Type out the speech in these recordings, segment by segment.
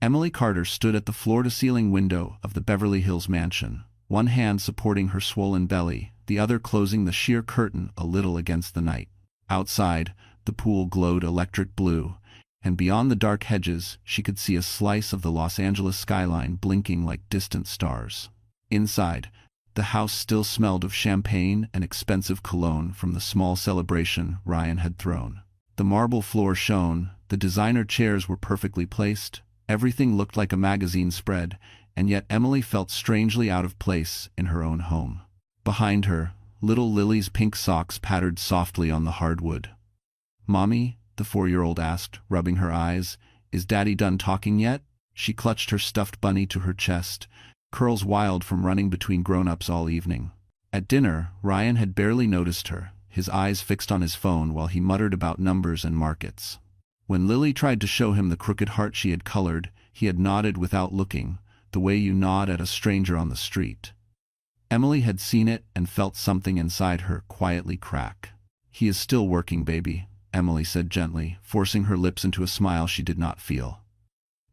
Emily Carter stood at the floor-to-ceiling window of the Beverly Hills mansion, one hand supporting her swollen belly, the other closing the sheer curtain a little against the night. Outside, the pool glowed electric blue, and beyond the dark hedges she could see a slice of the Los Angeles skyline blinking like distant stars. Inside, the house still smelled of champagne and expensive cologne from the small celebration Ryan had thrown. The marble floor shone, the designer chairs were perfectly placed, everything looked like a magazine spread, and yet Emily felt strangely out of place in her own home. Behind her, little Lily's pink socks pattered softly on the hardwood. "Mommy," the 4-year-old asked, rubbing her eyes, "is Daddy done talking yet?" She clutched her stuffed bunny to her chest, curls wild from running between grown-ups all evening. At dinner, Ryan had barely noticed her, his eyes fixed on his phone while he muttered about numbers and markets. When Lily tried to show him the crooked heart she had colored, he had nodded without looking, the way you nod at a stranger on the street. Emily had seen it and felt something inside her quietly crack. "He is still working, baby," Emily said gently, forcing her lips into a smile she did not feel.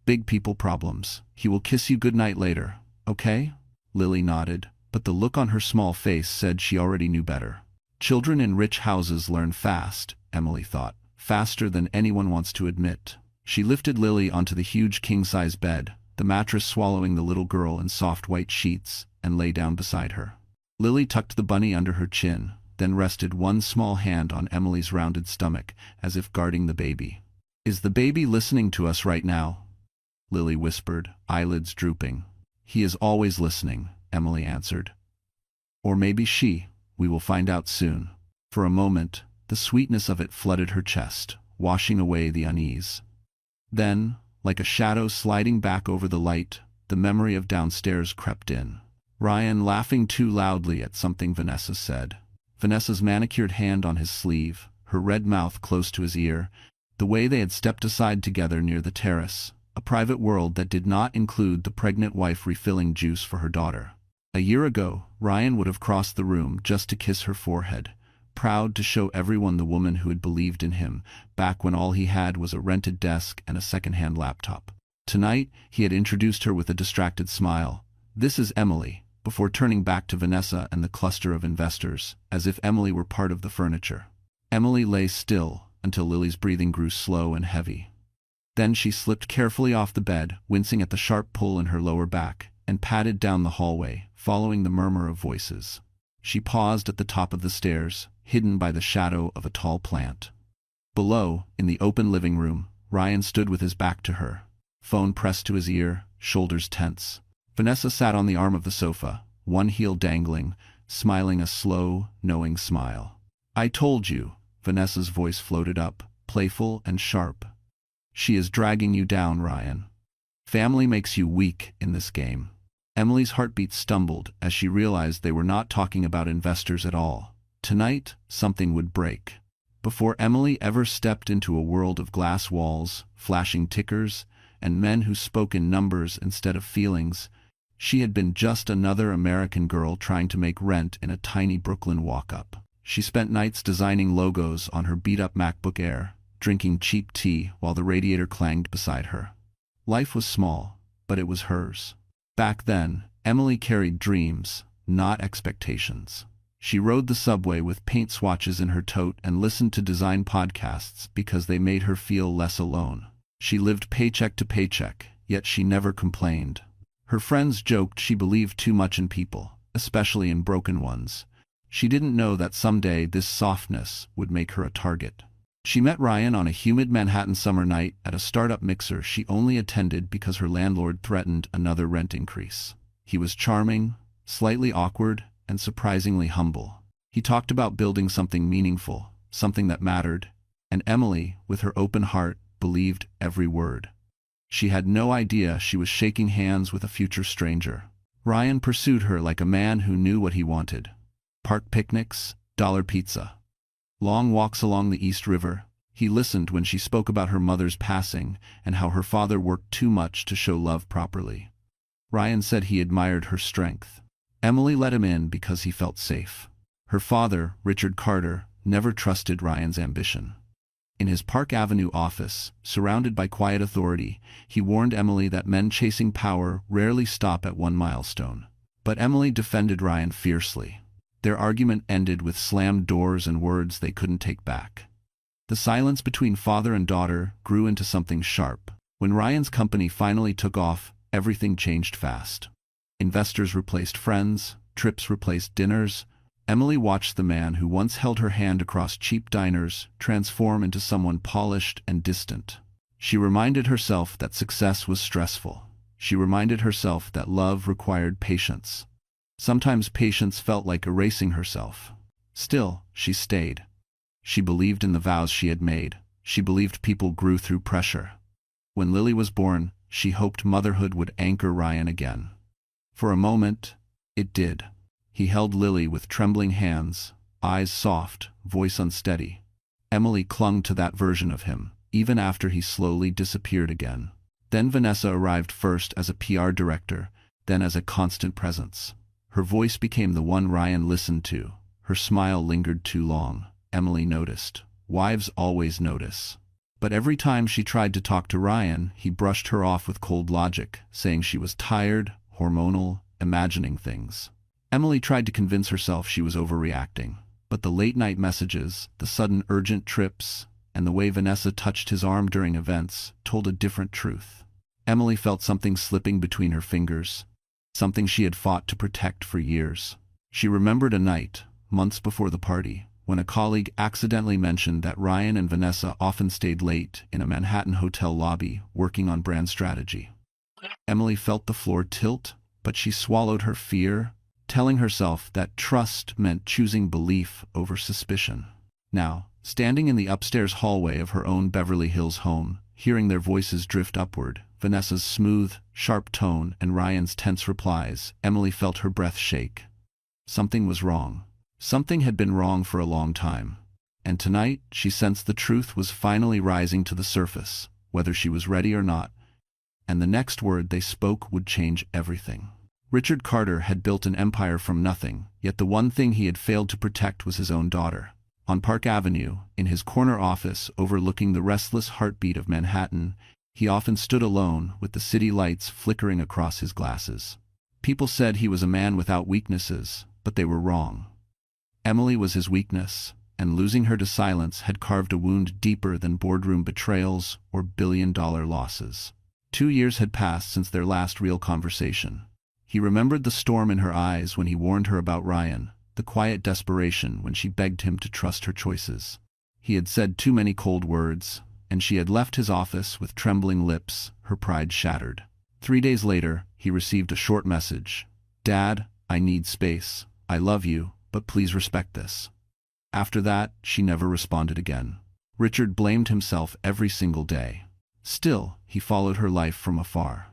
"Big people problems. He will kiss you goodnight later, okay?" Lily nodded, but the look on her small face said she already knew better. Children in rich houses learn fast, Emily thought, faster than anyone wants to admit. She lifted Lily onto the huge king-size bed, the mattress swallowing the little girl in soft white sheets, and lay down beside her. Lily tucked the bunny under her chin, then rested one small hand on Emily's rounded stomach, as if guarding the baby. "Is the baby listening to us right now?" Lily whispered, eyelids drooping. "He is always listening," Emily answered. "Or maybe she. We will find out soon." For a moment, the sweetness of it flooded her chest, washing away the unease. Then, like a shadow sliding back over the light, the memory of downstairs crept in. Ryan laughing too loudly at something Vanessa said. Vanessa's manicured hand on his sleeve, her red mouth close to his ear, the way they had stepped aside together near the terrace, a private world that did not include the pregnant wife refilling juice for her daughter. A year ago, Ryan would have crossed the room just to kiss her forehead, proud to show everyone the woman who had believed in him, back when all he had was a rented desk and a second-hand laptop. Tonight, he had introduced her with a distracted smile. "This is Emily," before turning back to Vanessa and the cluster of investors, as if Emily were part of the furniture. Emily lay still until Lily's breathing grew slow and heavy. Then she slipped carefully off the bed, wincing at the sharp pull in her lower back, and padded down the hallway, following the murmur of voices. She paused at the top of the stairs, hidden by the shadow of a tall plant. Below, in the open living room, Ryan stood with his back to her, phone pressed to his ear, shoulders tense. Vanessa sat on the arm of the sofa, one heel dangling, smiling a slow, knowing smile. "I told you," Vanessa's voice floated up, playful and sharp. "She is dragging you down, Ryan. Family makes you weak in this game." Emily's heartbeat stumbled as she realized they were not talking about investors at all. Tonight, something would break. Before Emily ever stepped into a world of glass walls, flashing tickers, and men who spoke in numbers instead of feelings, she had been just another American girl trying to make rent in a tiny Brooklyn walk-up. She spent nights designing logos on her beat-up MacBook Air, drinking cheap tea while the radiator clanged beside her. Life was small, but it was hers. Back then, Emily carried dreams, not expectations. She rode the subway with paint swatches in her tote and listened to design podcasts because they made her feel less alone. She lived paycheck to paycheck, yet she never complained. Her friends joked she believed too much in people, especially in broken ones. She didn't know that someday this softness would make her a target. She met Ryan on a humid Manhattan summer night at a startup mixer she only attended because her landlord threatened another rent increase. He was charming, slightly awkward, and surprisingly humble. He talked about building something meaningful, something that mattered, and Emily, with her open heart, believed every word. She had no idea she was shaking hands with a future stranger. Ryan pursued her like a man who knew what he wanted. Park picnics, dollar pizza. Long walks along the East River. He listened when she spoke about her mother's passing and how her father worked too much to show love properly. Ryan said he admired her strength. Emily let him in because he felt safe. Her father, Richard Carter, never trusted Ryan's ambition. In his Park Avenue office, surrounded by quiet authority, he warned Emily that men chasing power rarely stop at one milestone. But Emily defended Ryan fiercely. Their argument ended with slammed doors and words they couldn't take back. The silence between father and daughter grew into something sharp. When Ryan's company finally took off, everything changed fast. Investors replaced friends, trips replaced dinners. Emily watched the man who once held her hand across cheap diners transform into someone polished and distant. She reminded herself that success was stressful. She reminded herself that love required patience. Sometimes patience felt like erasing herself. Still, she stayed. She believed in the vows she had made. She believed people grew through pressure. When Lily was born, she hoped motherhood would anchor Ryan again. For a moment, it did. He held Lily with trembling hands, eyes soft, voice unsteady. Emily clung to that version of him, even after he slowly disappeared again. Then Vanessa arrived first as a PR director, then as a constant presence. Her voice became the one Ryan listened to. Her smile lingered too long. Emily noticed. Wives always notice. But every time she tried to talk to Ryan, he brushed her off with cold logic, saying she was tired, hormonal, imagining things. Emily tried to convince herself she was overreacting. But the late-night messages, the sudden urgent trips, and the way Vanessa touched his arm during events told a different truth. Emily felt something slipping between her fingers, something she had fought to protect for years. She remembered a night, months before the party, when a colleague accidentally mentioned that Ryan and Vanessa often stayed late in a Manhattan hotel lobby working on brand strategy. Emily felt the floor tilt, but she swallowed her fear, telling herself that trust meant choosing belief over suspicion. Now, standing in the upstairs hallway of her own Beverly Hills home, hearing their voices drift upward, Vanessa's smooth, sharp tone and Ryan's tense replies, Emily felt her breath shake. Something was wrong. Something had been wrong for a long time. And tonight, she sensed the truth was finally rising to the surface, whether she was ready or not. And the next word they spoke would change everything. Richard Carter had built an empire from nothing, yet the one thing he had failed to protect was his own daughter. On Park Avenue, in his corner office overlooking the restless heartbeat of Manhattan, he often stood alone with the city lights flickering across his glasses. People said he was a man without weaknesses, but they were wrong. Emily was his weakness, and losing her to silence had carved a wound deeper than boardroom betrayals or billion-dollar losses. 2 years had passed since their last real conversation. He remembered the storm in her eyes when he warned her about Ryan, the quiet desperation when she begged him to trust her choices. He had said too many cold words, and she had left his office with trembling lips, her pride shattered. 3 days later, he received a short message. "Dad, I need space. I love you, but please respect this." After that, she never responded again. Richard blamed himself every single day. Still, he followed her life from afar.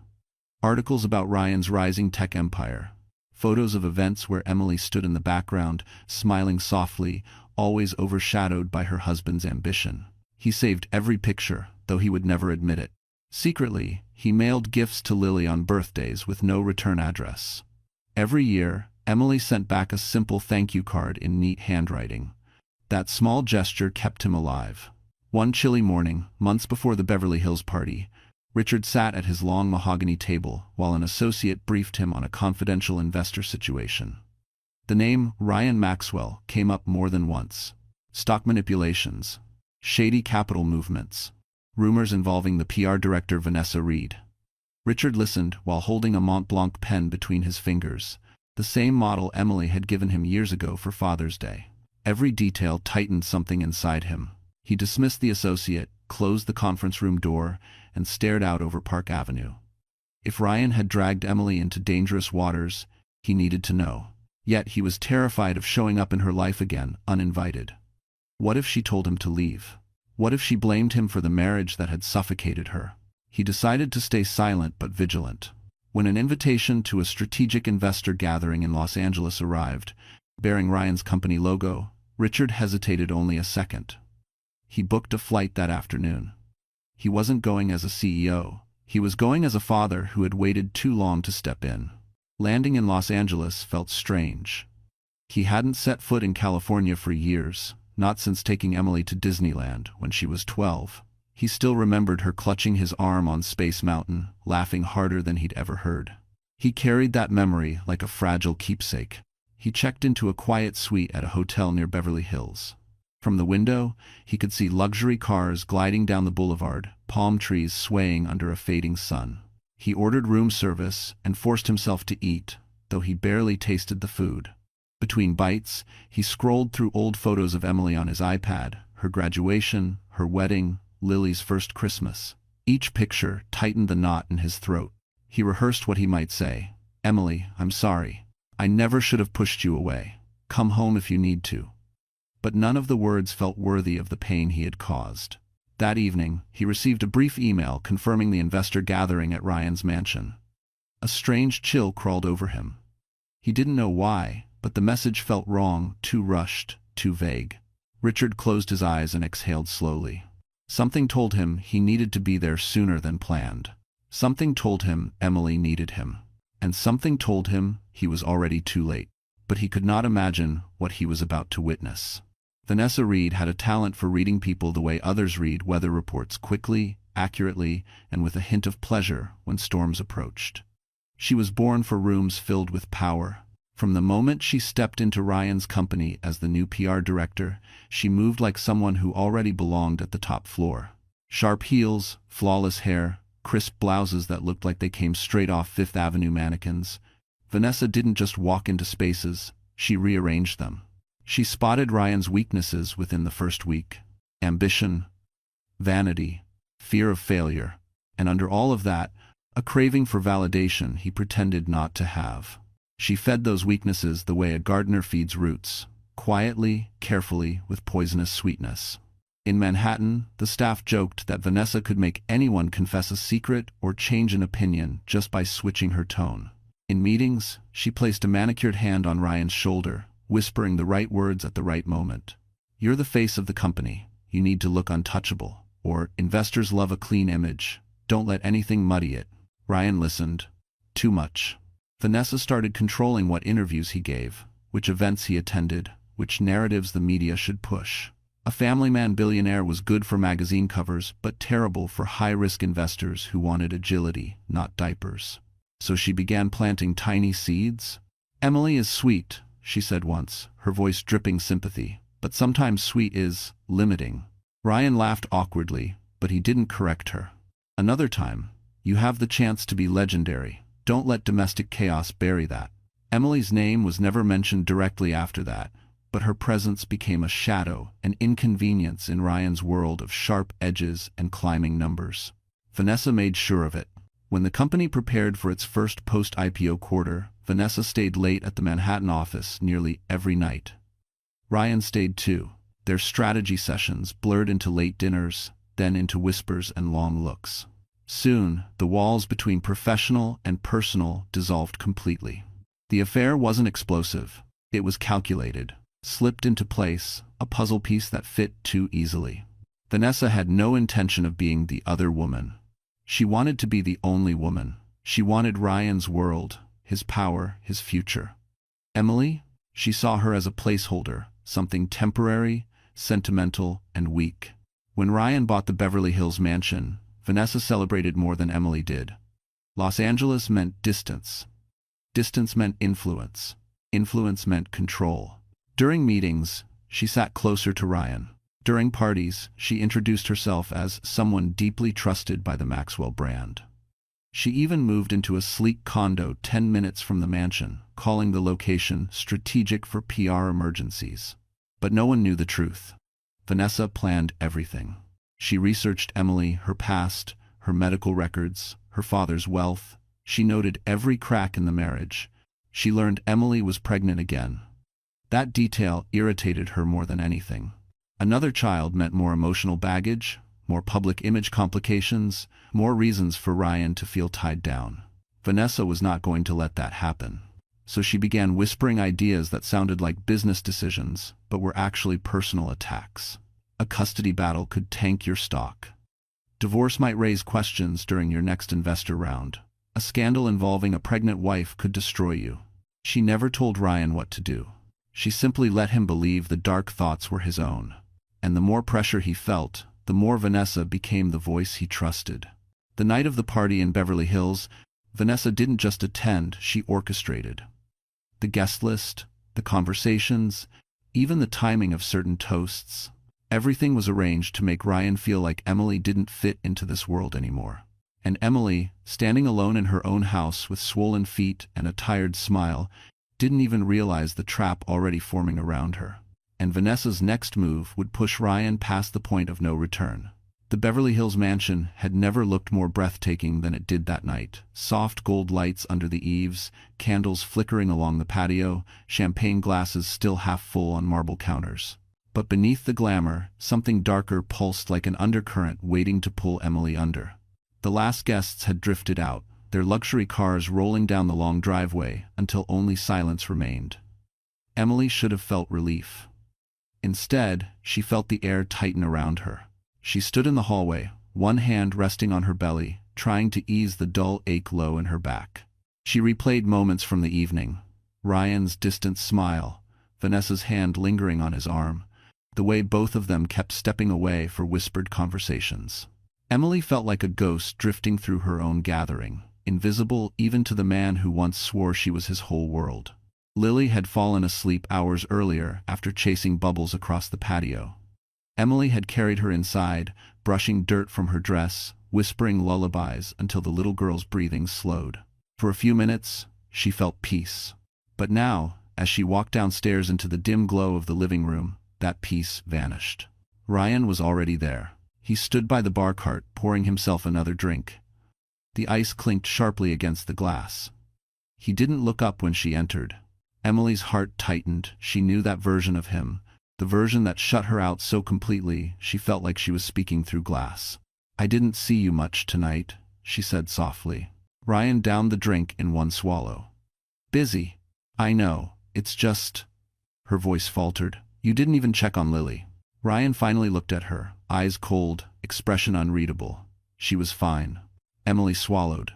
Articles about Ryan's rising tech empire. Photos of events where Emily stood in the background, smiling softly, always overshadowed by her husband's ambition. He saved every picture, though he would never admit it. Secretly, he mailed gifts to Lily on birthdays with no return address. Every year, Emily sent back a simple thank you card in neat handwriting. That small gesture kept him alive. One chilly morning, months before the Beverly Hills party, Richard sat at his long mahogany table while an associate briefed him on a confidential investor situation. The name Ryan Maxwell came up more than once. Stock manipulations, shady capital movements, rumors involving the PR director Vanessa Reed. Richard listened while holding a Mont Blanc pen between his fingers, the same model Emily had given him years ago for Father's Day. Every detail tightened something inside him. He dismissed the associate, closed the conference room door, and stared out over Park Avenue. If Ryan had dragged Emily into dangerous waters, he needed to know. Yet he was terrified of showing up in her life again, uninvited. What if she told him to leave? What if she blamed him for the marriage that had suffocated her? He decided to stay silent but vigilant. When an invitation to a strategic investor gathering in Los Angeles arrived, bearing Ryan's company logo, Richard hesitated only a second. He booked a flight that afternoon. He wasn't going as a CEO. He was going as a father who had waited too long to step in. Landing in Los Angeles felt strange. He hadn't set foot in California for years, not since taking Emily to Disneyland when she was 12. He still remembered her clutching his arm on Space Mountain, laughing harder than he'd ever heard. He carried that memory like a fragile keepsake. He checked into a quiet suite at a hotel near Beverly Hills. From the window, he could see luxury cars gliding down the boulevard, palm trees swaying under a fading sun. He ordered room service and forced himself to eat, though he barely tasted the food. Between bites, he scrolled through old photos of Emily on his iPad, her graduation, her wedding, Lily's first Christmas. Each picture tightened the knot in his throat. He rehearsed what he might say. "Emily, I'm sorry. I never should have pushed you away. Come home if you need to." But none of the words felt worthy of the pain he had caused. That evening, he received a brief email confirming the investor gathering at Ryan's mansion. A strange chill crawled over him. He didn't know why, but the message felt wrong, too rushed, too vague. Richard closed his eyes and exhaled slowly. Something told him he needed to be there sooner than planned. Something told him Emily needed him. And something told him he was already too late. But he could not imagine what he was about to witness. Vanessa Reed had a talent for reading people the way others read weather reports, quickly, accurately, and with a hint of pleasure when storms approached. She was born for rooms filled with power. From the moment she stepped into Ryan's company as the new PR director, she moved like someone who already belonged at the top floor. Sharp heels, flawless hair, crisp blouses that looked like they came straight off Fifth Avenue mannequins. Vanessa didn't just walk into spaces, she rearranged them. She spotted Ryan's weaknesses within the first week: ambition, vanity, fear of failure, and under all of that, a craving for validation he pretended not to have. She fed those weaknesses the way a gardener feeds roots, quietly, carefully, with poisonous sweetness. In Manhattan, the staff joked that Vanessa could make anyone confess a secret or change an opinion just by switching her tone. In meetings, she placed a manicured hand on Ryan's shoulder, whispering the right words at the right moment. "You're the face of the company. You need to look untouchable." Or, "Investors love a clean image. Don't let anything muddy it." Ryan listened. Too much. Vanessa started controlling what interviews he gave, which events he attended, which narratives the media should push. A family man billionaire was good for magazine covers, but terrible for high-risk investors who wanted agility, not diapers. So she began planting tiny seeds. "Emily is sweet," she said once, her voice dripping sympathy, "but sometimes sweet is limiting." Ryan laughed awkwardly, but he didn't correct her. Another time, "You have the chance to be legendary. Don't let domestic chaos bury that." Emily's name was never mentioned directly after that, but her presence became a shadow, an inconvenience in Ryan's world of sharp edges and climbing numbers. Vanessa made sure of it. When the company prepared for its first post-IPO quarter, Vanessa stayed late at the Manhattan office nearly every night. Ryan stayed too. Their strategy sessions blurred into late dinners, then into whispers and long looks. Soon, the walls between professional and personal dissolved completely. The affair wasn't explosive. It was calculated, slipped into place, a puzzle piece that fit too easily. Vanessa had no intention of being the other woman. She wanted to be the only woman. She wanted Ryan's world, his power, his future. Emily? She saw her as a placeholder, something temporary, sentimental, and weak. When Ryan bought the Beverly Hills mansion, Vanessa celebrated more than Emily did. Los Angeles meant distance. Distance meant influence. Influence meant control. During meetings, she sat closer to Ryan. During parties, she introduced herself as someone deeply trusted by the Maxwell brand. She even moved into a sleek condo 10 minutes from the mansion, calling the location strategic for PR emergencies. But no one knew the truth. Vanessa planned everything. She researched Emily, her past, her medical records, her father's wealth. She noted every crack in the marriage. She learned Emily was pregnant again. That detail irritated her more than anything. Another child meant more emotional baggage, more public image complications, more reasons for Ryan to feel tied down. Vanessa was not going to let that happen. So she began whispering ideas that sounded like business decisions, but were actually personal attacks. A custody battle could tank your stock. Divorce might raise questions during your next investor round. A scandal involving a pregnant wife could destroy you. She never told Ryan what to do. She simply let him believe the dark thoughts were his own. And the more pressure he felt, the more Vanessa became the voice he trusted. The night of the party in Beverly Hills, Vanessa didn't just attend, she orchestrated. The guest list, the conversations, even the timing of certain toasts. Everything was arranged to make Ryan feel like Emily didn't fit into this world anymore. And Emily, standing alone in her own house with swollen feet and a tired smile, didn't even realize the trap already forming around her. And Vanessa's next move would push Ryan past the point of no return. The Beverly Hills mansion had never looked more breathtaking than it did that night. Soft gold lights under the eaves, candles flickering along the patio, champagne glasses still half full on marble counters. But beneath the glamour, something darker pulsed like an undercurrent waiting to pull Emily under. The last guests had drifted out, their luxury cars rolling down the long driveway until only silence remained. Emily should have felt relief. Instead, she felt the air tighten around her. She stood in the hallway, one hand resting on her belly, trying to ease the dull ache low in her back. She replayed moments from the evening. Ryan's distant smile, Vanessa's hand lingering on his arm, the way both of them kept stepping away for whispered conversations. Emily felt like a ghost drifting through her own gathering, invisible even to the man who once swore she was his whole world. Lily had fallen asleep hours earlier after chasing Bubbles across the patio. Emily had carried her inside, brushing dirt from her dress, whispering lullabies until the little girl's breathing slowed. For a few minutes, she felt peace. But now, as she walked downstairs into the dim glow of the living room, that peace vanished. Ryan was already there. He stood by the bar cart, pouring himself another drink. The ice clinked sharply against the glass. He didn't look up when she entered. Emily's heart tightened. She knew that version of him, the version that shut her out so completely she felt like she was speaking through glass. "I didn't see you much tonight," she said softly. Ryan downed the drink in one swallow. "Busy. I know, it's just—" Her voice faltered. "You didn't even check on Lily." Ryan finally looked at her, eyes cold, expression unreadable. She was fine. Emily swallowed.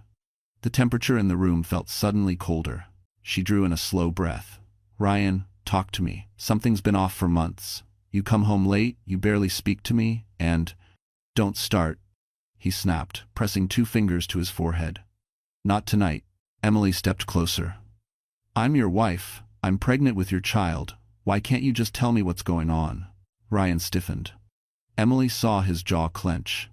The temperature in the room felt suddenly colder. She drew in a slow breath. "Ryan, talk to me. Something's been off for months. You come home late, you barely speak to me, and—" "Don't start," he snapped, pressing 2 fingers to his forehead. "Not tonight." Emily stepped closer. "I'm your wife. I'm pregnant with your child. Why can't you just tell me what's going on?" Ryan stiffened. Emily saw his jaw clench.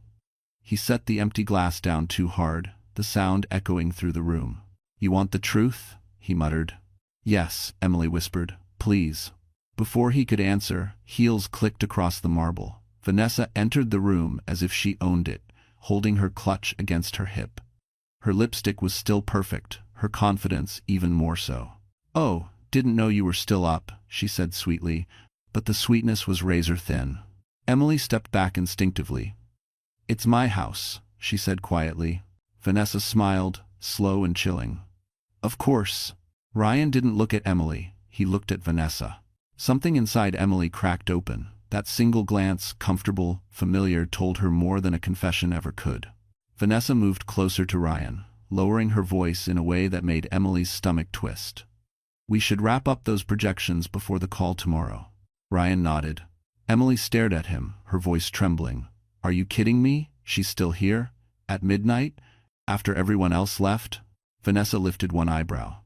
He set the empty glass down too hard, the sound echoing through the room. "You want the truth?" he muttered. "Yes," Emily whispered. "Please." Before he could answer, heels clicked across the marble. Vanessa entered the room as if she owned it, holding her clutch against her hip. Her lipstick was still perfect, her confidence even more so. "Oh, didn't know you were still up," she said sweetly, but the sweetness was razor thin. Emily stepped back instinctively. "It's my house," she said quietly. Vanessa smiled, slow and chilling. "Of course." Ryan didn't look at Emily, he looked at Vanessa. Something inside Emily cracked open. That single glance, comfortable, familiar, told her more than a confession ever could. Vanessa moved closer to Ryan, lowering her voice in a way that made Emily's stomach twist. "We should wrap up those projections before the call tomorrow." Ryan nodded. Emily stared at him, her voice trembling. "Are you kidding me? She's still here? At midnight? After everyone else left?" Vanessa lifted one eyebrow.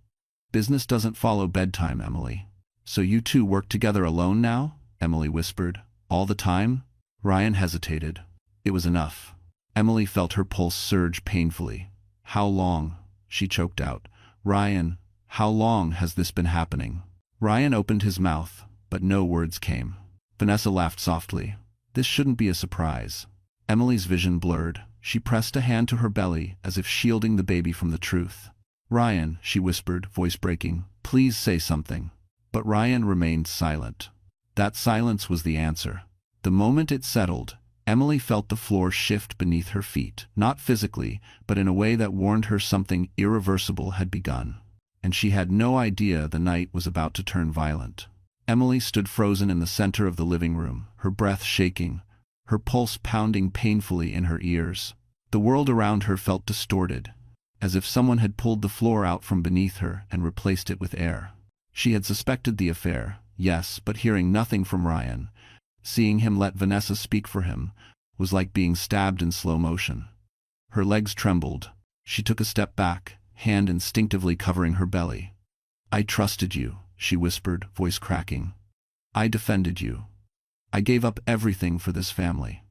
"Business doesn't follow bedtime, Emily." "So you two work together alone now?" Emily whispered. "All the time?" Ryan hesitated. It was enough. Emily felt her pulse surge painfully. "How long?" she choked out. "Ryan, how long has this been happening?" Ryan opened his mouth, but no words came. Vanessa laughed softly. "This shouldn't be a surprise." Emily's vision blurred. She pressed a hand to her belly as if shielding the baby from the truth. "Ryan," she whispered, voice breaking, "please say something." But Ryan remained silent. That silence was the answer. The moment it settled, Emily felt the floor shift beneath her feet, not physically, but in a way that warned her something irreversible had begun. And she had no idea the night was about to turn violent. Emily stood frozen in the center of the living room, her breath shaking, her pulse pounding painfully in her ears. The world around her felt distorted, as if someone had pulled the floor out from beneath her and replaced it with air. She had suspected the affair, yes, but hearing nothing from Ryan, seeing him let Vanessa speak for him, was like being stabbed in slow motion. Her legs trembled. She took a step back, hand instinctively covering her belly. "I trusted you," she whispered, voice cracking. "I defended you. I gave up everything for this family.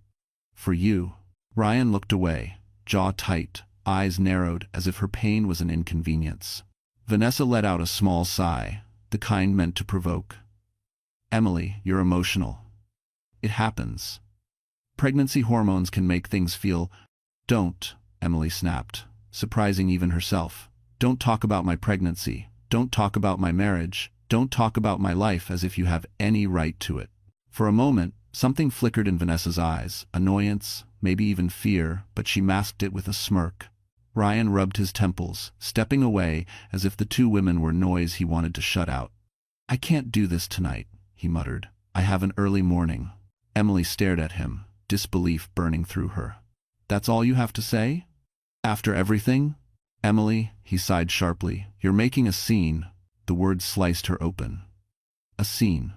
For you." Ryan looked away, jaw tight, eyes narrowed as if her pain was an inconvenience. Vanessa let out a small sigh, the kind meant to provoke. "Emily, you're emotional. It happens. Pregnancy hormones can make things feel—" "Don't," Emily snapped, surprising even herself. "Don't talk about my pregnancy. Don't talk about my marriage. Don't talk about my life as if you have any right to it." For a moment, something flickered in Vanessa's eyes, annoyance, maybe even fear, but she masked it with a smirk. Ryan rubbed his temples, stepping away as if the two women were noise he wanted to shut out. "I can't do this tonight," he muttered. "I have an early morning." Emily stared at him, disbelief burning through her. "That's all you have to say? After everything?" "Emily," he sighed sharply, "you're making a scene." The words sliced her open. A scene.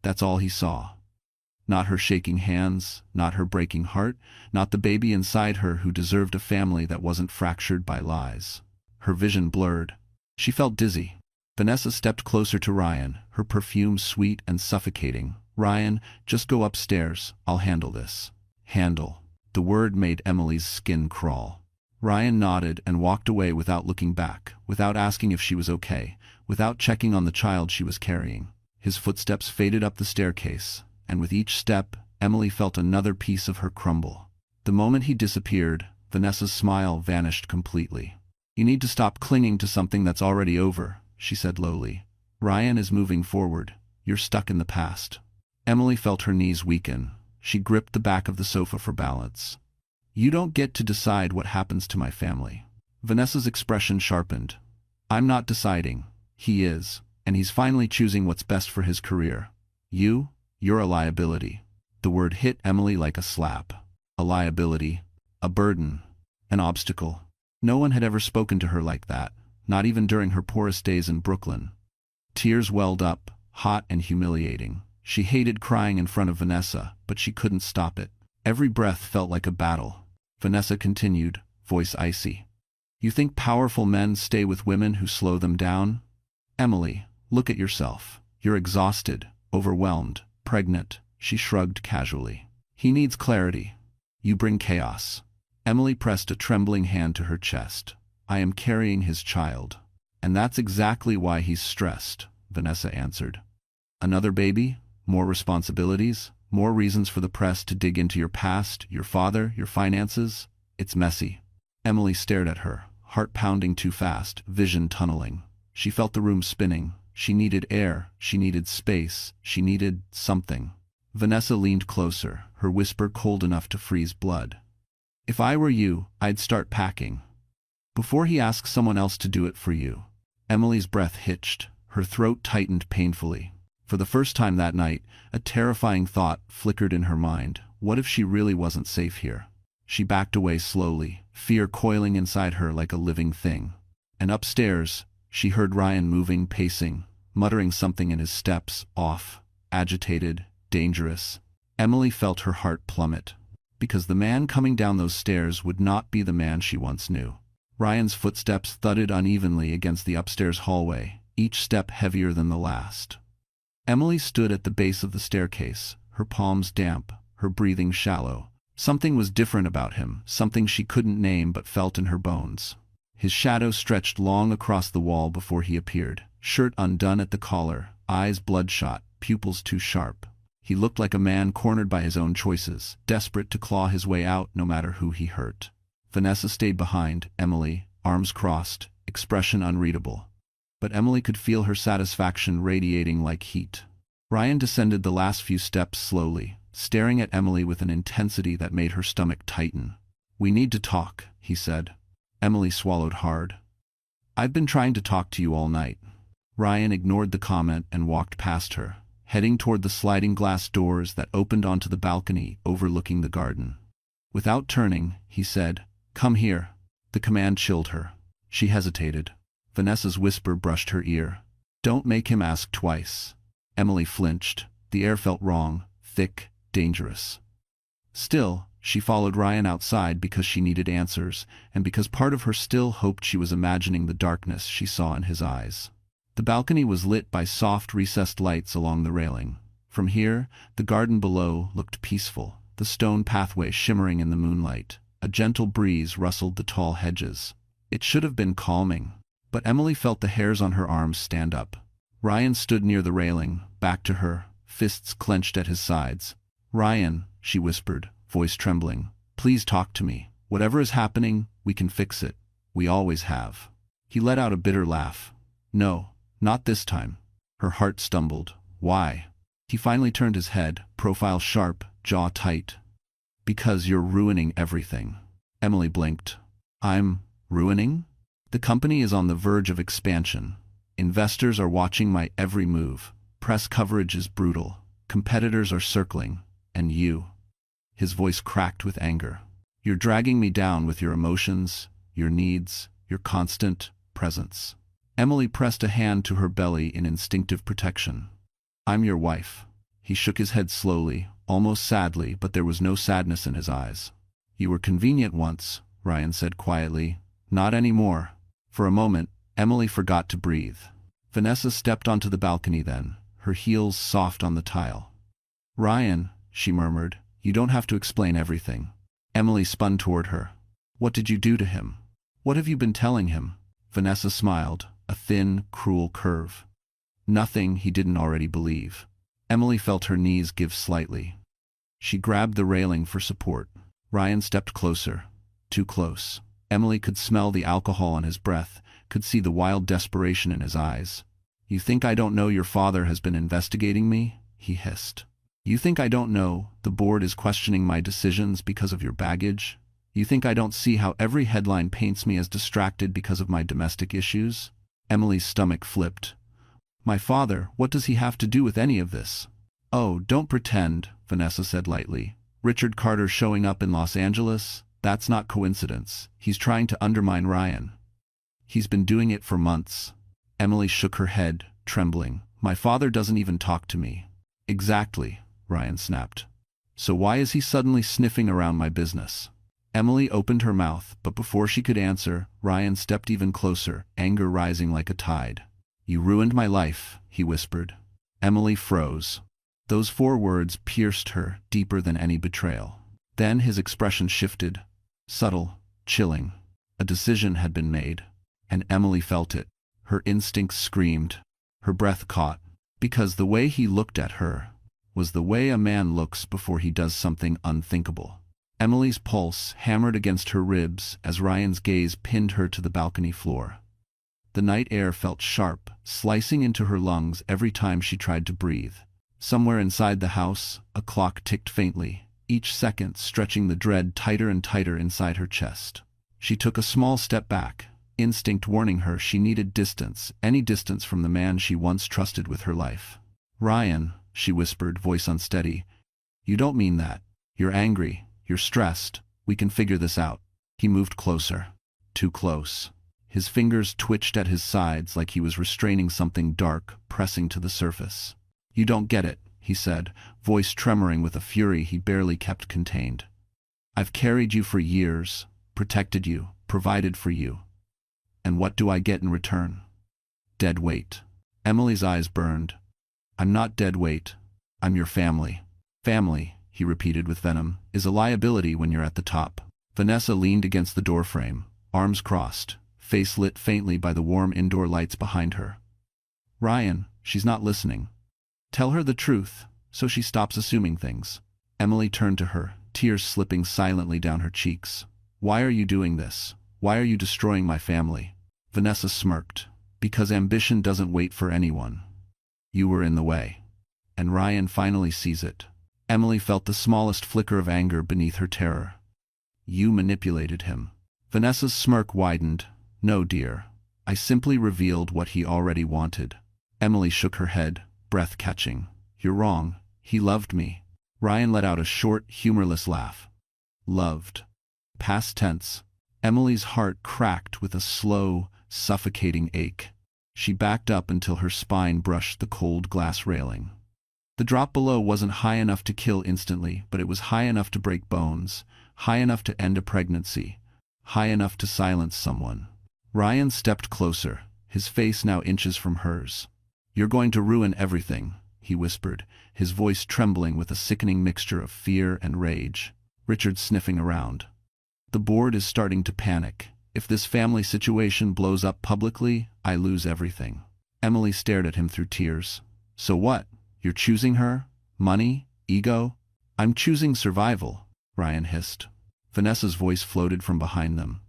That's all he saw. Not her shaking hands, not her breaking heart, not the baby inside her who deserved a family that wasn't fractured by lies. Her vision blurred. She felt dizzy. Vanessa stepped closer to Ryan, her perfume sweet and suffocating. "Ryan, just go upstairs. I'll handle this." Handle. The word made Emily's skin crawl. Ryan nodded and walked away without looking back, without asking if she was okay, without checking on the child she was carrying. His footsteps faded up the staircase, and with each step, Emily felt another piece of her crumble. The moment he disappeared, Vanessa's smile vanished completely. "You need to stop clinging to something that's already over," she said lowly. "Ryan is moving forward. You're stuck in the past." Emily felt her knees weaken. She gripped the back of the sofa for balance. "You don't get to decide what happens to my family." Vanessa's expression sharpened. "I'm not deciding. He is, and he's finally choosing what's best for his career. You're a liability." The word hit Emily like a slap. A liability, a burden, an obstacle. No one had ever spoken to her like that, not even during her poorest days in Brooklyn. Tears welled up, hot and humiliating. She hated crying in front of Vanessa, but she couldn't stop it. Every breath felt like a battle. Vanessa continued, voice icy. "You think powerful men stay with women who slow them down? Emily, look at yourself. You're exhausted, overwhelmed, pregnant." She shrugged casually. "He needs clarity. You bring chaos." Emily pressed a trembling hand to her chest. "I am carrying his child. And that's exactly why he's stressed," Vanessa answered. "Another baby? More responsibilities? More reasons for the press to dig into your past, your father, your finances? It's messy." Emily stared at her, heart pounding too fast, vision tunneling. She felt the room spinning. She needed air, she needed space, she needed something. Vanessa leaned closer, her whisper cold enough to freeze blood. "If I were you, I'd start packing. Before he asks someone else to do it for you." Emily's breath hitched, her throat tightened painfully. For the first time that night, a terrifying thought flickered in her mind. What if she really wasn't safe here? She backed away slowly, fear coiling inside her like a living thing. And upstairs, she heard Ryan moving, pacing, muttering something in his steps, off, agitated, dangerous. Emily felt her heart plummet, because the man coming down those stairs would not be the man she once knew. Ryan's footsteps thudded unevenly against the upstairs hallway, each step heavier than the last. Emily stood at the base of the staircase, her palms damp, her breathing shallow. Something was different about him, something she couldn't name but felt in her bones. His shadow stretched long across the wall before he appeared, shirt undone at the collar, eyes bloodshot, pupils too sharp. He looked like a man cornered by his own choices, desperate to claw his way out no matter who he hurt. Vanessa stayed behind, Emily, arms crossed, expression unreadable. But Emily could feel her satisfaction radiating like heat. Ryan descended the last few steps slowly, staring at Emily with an intensity that made her stomach tighten. "We need to talk," he said. Emily swallowed hard. "I've been trying to talk to you all night." Ryan ignored the comment and walked past her, heading toward the sliding glass doors that opened onto the balcony overlooking the garden. Without turning, he said, "Come here." The command chilled her. She hesitated. Vanessa's whisper brushed her ear. "Don't make him ask twice." Emily flinched. The air felt wrong, thick, dangerous. Still, she followed Ryan outside because she needed answers, and because part of her still hoped she was imagining the darkness she saw in his eyes. The balcony was lit by soft recessed lights along the railing. From here, the garden below looked peaceful, the stone pathway shimmering in the moonlight. A gentle breeze rustled the tall hedges. It should have been calming, but Emily felt the hairs on her arms stand up. Ryan stood near the railing, back to her, fists clenched at his sides. "Ryan," she whispered, voice trembling, "please talk to me. Whatever is happening, we can fix it. We always have." He let out a bitter laugh. "No, not this time." Her heart stumbled. "Why?" He finally turned his head, profile sharp, jaw tight. "Because you're ruining everything." Emily blinked. "I'm ruining?" "The company is on the verge of expansion. Investors are watching my every move. Press coverage is brutal. Competitors are circling. And you." His voice cracked with anger. "You're dragging me down with your emotions, your needs, your constant presence." Emily pressed a hand to her belly in instinctive protection. "I'm your wife." He shook his head slowly, almost sadly, but there was no sadness in his eyes. "You were convenient once," Ryan said quietly. "Not anymore." For a moment, Emily forgot to breathe. Vanessa stepped onto the balcony then, her heels soft on the tile. "Ryan," she murmured, "you don't have to explain everything." Emily spun toward her. "What did you do to him? What have you been telling him?" Vanessa smiled, a thin, cruel curve. "Nothing he didn't already believe." Emily felt her knees give slightly. She grabbed the railing for support. Ryan stepped closer. Too close. Emily could smell the alcohol on his breath, could see the wild desperation in his eyes. "You think I don't know your father has been investigating me?" he hissed. "You think I don't know the board is questioning my decisions because of your baggage? You think I don't see how every headline paints me as distracted because of my domestic issues?" Emily's stomach flipped. "My father, what does he have to do with any of this?" "Oh, don't pretend," Vanessa said lightly. "Richard Carter showing up in Los Angeles? That's not coincidence. He's trying to undermine Ryan. He's been doing it for months." Emily shook her head, trembling. "My father doesn't even talk to me." "Exactly," Ryan snapped. "So why is he suddenly sniffing around my business?" Emily opened her mouth, but before she could answer, Ryan stepped even closer, anger rising like a tide. "You ruined my life," he whispered. Emily froze. Those 4 words pierced her deeper than any betrayal. Then his expression shifted. Subtle, chilling. A decision had been made. And Emily felt it. Her instincts screamed. Her breath caught. Because the way he looked at her was the way a man looks before he does something unthinkable. Emily's pulse hammered against her ribs as Ryan's gaze pinned her to the balcony floor. The night air felt sharp, slicing into her lungs every time she tried to breathe. Somewhere inside the house, a clock ticked faintly, each second stretching the dread tighter and tighter inside her chest. She took a small step back, instinct warning her she needed distance, any distance from the man she once trusted with her life. "Ryan," she whispered, voice unsteady, "you don't mean that. You're angry, you're stressed. We can figure this out." He moved closer. Too close. His fingers twitched at his sides like he was restraining something dark, pressing to the surface. "You don't get it," he said, voice tremoring with a fury he barely kept contained. "I've carried you for years, protected you, provided for you. And what do I get in return? Dead weight." Emily's eyes burned. "I'm not dead weight. I'm your family." "Family," he repeated with venom, "is a liability when you're at the top." Vanessa leaned against the doorframe, arms crossed, face lit faintly by the warm indoor lights behind her. "Ryan, she's not listening. Tell her the truth, so she stops assuming things." Emily turned to her, tears slipping silently down her cheeks. "Why are you doing this? Why are you destroying my family?" Vanessa smirked. "Because ambition doesn't wait for anyone. You were in the way. And Ryan finally sees it." Emily felt the smallest flicker of anger beneath her terror. "You manipulated him." Vanessa's smirk widened. "No, dear. I simply revealed what he already wanted." Emily shook her head, breath catching. "You're wrong. He loved me." Ryan let out a short, humorless laugh. "Loved." Past tense. Emily's heart cracked with a slow, suffocating ache. She backed up until her spine brushed the cold glass railing. The drop below wasn't high enough to kill instantly, but it was high enough to break bones, high enough to end a pregnancy, high enough to silence someone. Ryan stepped closer, his face now inches from hers. "You're going to ruin everything," he whispered, his voice trembling with a sickening mixture of fear and rage. Richard sniffing around. "The board is starting to panic. If this family situation blows up publicly, I lose everything." Emily stared at him through tears. "So what? You're choosing her? Money? Ego?" "I'm choosing survival," Ryan hissed. Vanessa's voice floated from behind them.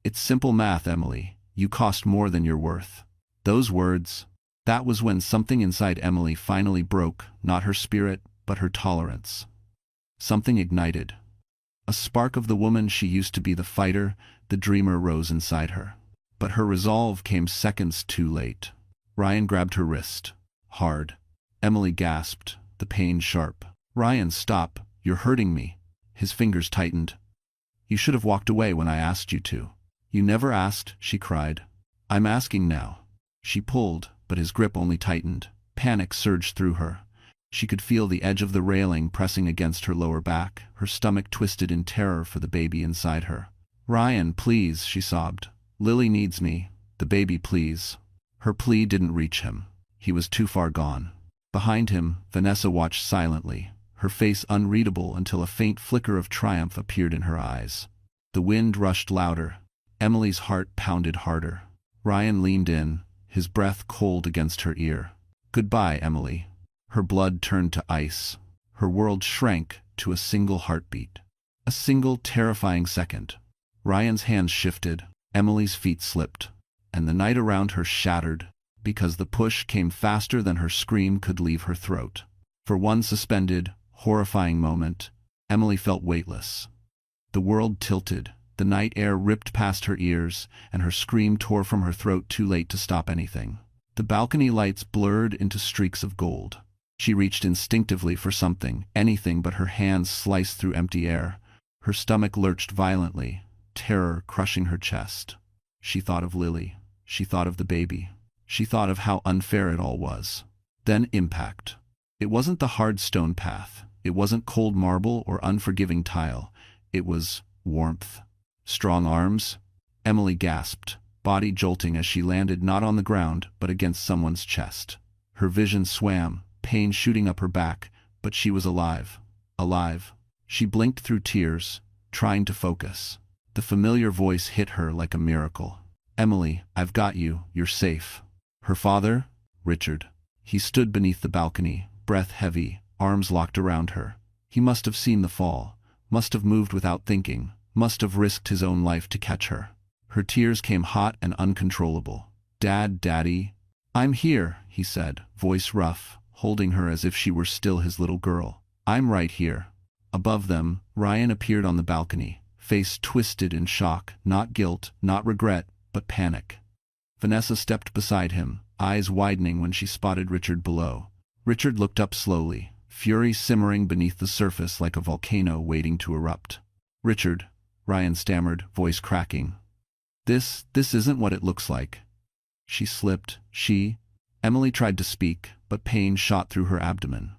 "It's simple math, Emily. You cost more than you're worth." Those words. That was when something inside Emily finally broke, not her spirit, but her tolerance. Something ignited. A spark of the woman she used to be, the fighter, the dreamer, rose inside her. But her resolve came seconds too late. Ryan grabbed her wrist. Hard. Emily gasped, the pain sharp. "Ryan, stop. You're hurting me." His fingers tightened. "You should have walked away when I asked you to." "You never asked," she cried. "I'm asking now." She pulled, but his grip only tightened. Panic surged through her. She could feel the edge of the railing pressing against her lower back, her stomach twisted in terror for the baby inside her. "Ryan, please," she sobbed. "Lily needs me. The baby, please." Her plea didn't reach him. He was too far gone. Behind him, Vanessa watched silently, her face unreadable until a faint flicker of triumph appeared in her eyes. The wind rushed louder. Emily's heart pounded harder. Ryan leaned in, his breath cold against her ear. "Goodbye, Emily." Her blood turned to ice. Her world shrank to a single heartbeat. A single terrifying second. Ryan's hands shifted, Emily's feet slipped, and the night around her shattered, because the push came faster than her scream could leave her throat. For one suspended, horrifying moment, Emily felt weightless. The world tilted, the night air ripped past her ears, and her scream tore from her throat too late to stop anything. The balcony lights blurred into streaks of gold. She reached instinctively for something, anything, but her hands sliced through empty air. Her stomach lurched violently, terror crushing her chest. She thought of Lily. She thought of the baby. She thought of how unfair it all was. Then impact. It wasn't the hard stone path. It wasn't cold marble or unforgiving tile. It was warmth. Strong arms. Emily gasped, body jolting as she landed not on the ground but against someone's chest. Her vision swam, pain shooting up her back, but she was alive. Alive. She blinked through tears, trying to focus. The familiar voice hit her like a miracle. "Emily, I've got you. You're safe." Her father? Richard. He stood beneath the balcony, breath heavy, arms locked around her. He must have seen the fall, must have moved without thinking, must have risked his own life to catch her. Her tears came hot and uncontrollable. "Dad, Daddy." "I'm here," he said, voice rough, holding her as if she were still his little girl. "I'm right here." Above them, Ryan appeared on the balcony, face twisted in shock, not guilt, not regret, but panic. Vanessa stepped beside him, eyes widening when she spotted Richard below. Richard looked up slowly, fury simmering beneath the surface like a volcano waiting to erupt. "Richard," Ryan stammered, voice cracking. This isn't what it looks like." She slipped. Emily tried to speak, but pain shot through her abdomen.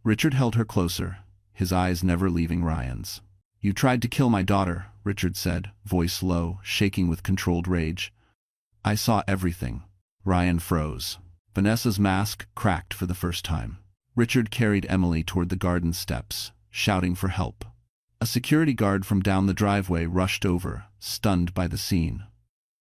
Richard held her closer, his eyes never leaving Ryan's. "You tried to kill my daughter," Richard said, voice low, shaking with controlled rage. "I saw everything." Ryan froze. Vanessa's mask cracked for the first time. Richard carried Emily toward the garden steps, shouting for help. A security guard from down the driveway rushed over, stunned by the scene.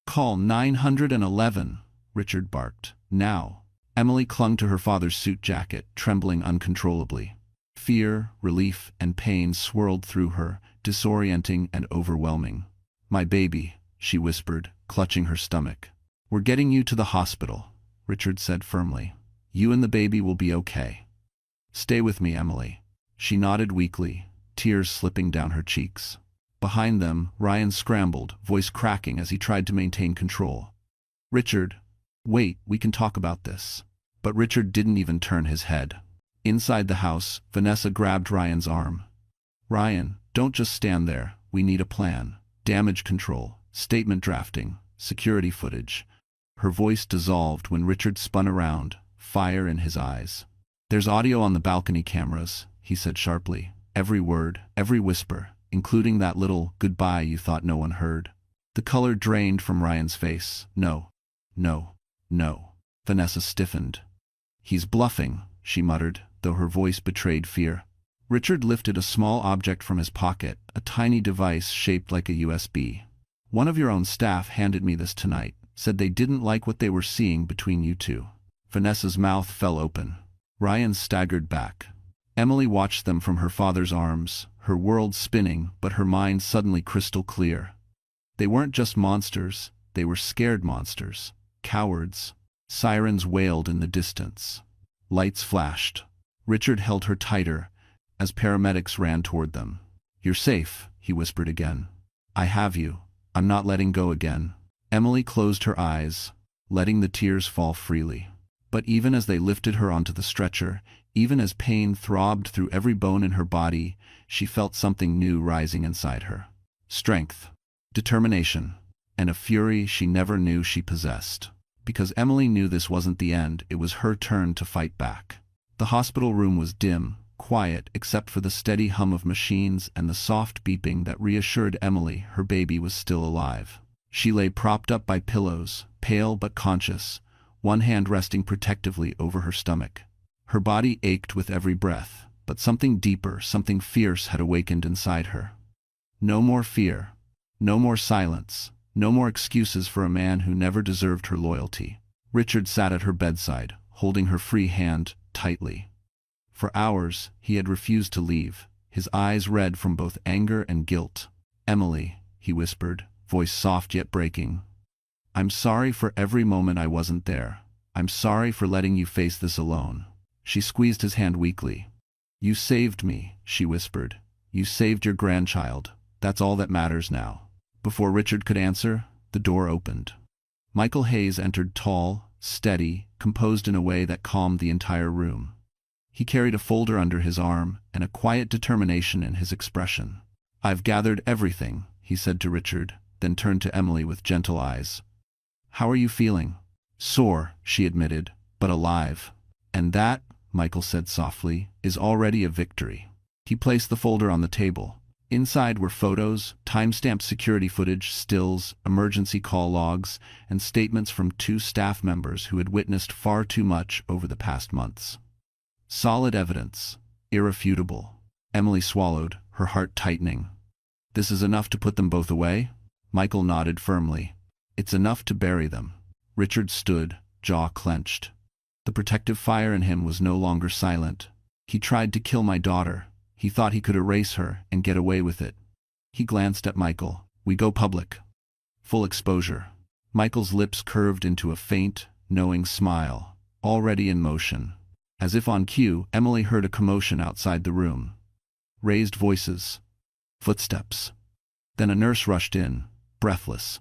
"Call 911, Richard barked. "Now." Emily clung to her father's suit jacket, trembling uncontrollably. Fear, relief, and pain swirled through her, disorienting and overwhelming. "My baby," she whispered, clutching her stomach. "We're getting you to the hospital," Richard said firmly. "You and the baby will be okay. Stay with me, Emily." She nodded weakly, tears slipping down her cheeks. Behind them, Ryan scrambled, voice cracking as he tried to maintain control. "Richard, wait, we can talk about this." But Richard didn't even turn his head. Inside the house, Vanessa grabbed Ryan's arm. "Ryan, don't just stand there. We need a plan. Damage control, statement drafting, security footage." Her voice dissolved when Richard spun around, fire in his eyes. "There's audio on the balcony cameras," he said sharply. "Every word, every whisper, including that little goodbye you thought no one heard." The color drained from Ryan's face. "No. No. No." Vanessa stiffened. "He's bluffing," she muttered, though her voice betrayed fear. Richard lifted a small object from his pocket, a tiny device shaped like a USB. "One of your own staff handed me this tonight, said they didn't like what they were seeing between you two." Vanessa's mouth fell open. Ryan staggered back. Emily watched them from her father's arms, her world spinning, but her mind suddenly crystal clear. They weren't just monsters, they were scared monsters. Cowards. Sirens wailed in the distance. Lights flashed. Richard held her tighter as paramedics ran toward them. "You're safe," he whispered again. "I have you. I'm not letting go again." Emily closed her eyes, letting the tears fall freely. But even as they lifted her onto the stretcher, even as pain throbbed through every bone in her body, she felt something new rising inside her. Strength, determination, and a fury she never knew she possessed. Because Emily knew this wasn't the end, it was her turn to fight back. The hospital room was dim, quiet except for the steady hum of machines and the soft beeping that reassured Emily her baby was still alive. She lay propped up by pillows, pale but conscious, one hand resting protectively over her stomach. Her body ached with every breath, but something deeper, something fierce had awakened inside her. No more fear. No more silence. No more excuses for a man who never deserved her loyalty. Richard sat at her bedside, holding her free hand tightly. For hours, he had refused to leave, his eyes red from both anger and guilt. "Emily," he whispered, voice soft yet breaking. "I'm sorry for every moment I wasn't there. I'm sorry for letting you face this alone." She squeezed his hand weakly. "You saved me," she whispered. "You saved your grandchild. That's all that matters now." Before Richard could answer, the door opened. Michael Hayes entered, tall, steady, composed in a way that calmed the entire room. He carried a folder under his arm and a quiet determination in his expression. "I've gathered everything," he said to Richard, then turned to Emily with gentle eyes. "How are you feeling?" "Sore," she admitted, "but alive." "And that," Michael said softly, "is already a victory." He placed the folder on the table. Inside were photos, time-stamped security footage, stills, emergency call logs, and statements from 2 staff members who had witnessed far too much over the past months. Solid evidence. Irrefutable. Emily swallowed, her heart tightening. "This is enough to put them both away?" Michael nodded firmly. "It's enough to bury them." Richard stood, jaw clenched. The protective fire in him was no longer silent. "He tried to kill my daughter. He thought he could erase her and get away with it." He glanced at Michael. "We go public. Full exposure." Michael's lips curved into a faint, knowing smile, already in motion. As if on cue, Emily heard a commotion outside the room. Raised voices. Footsteps. Then a nurse rushed in, breathless.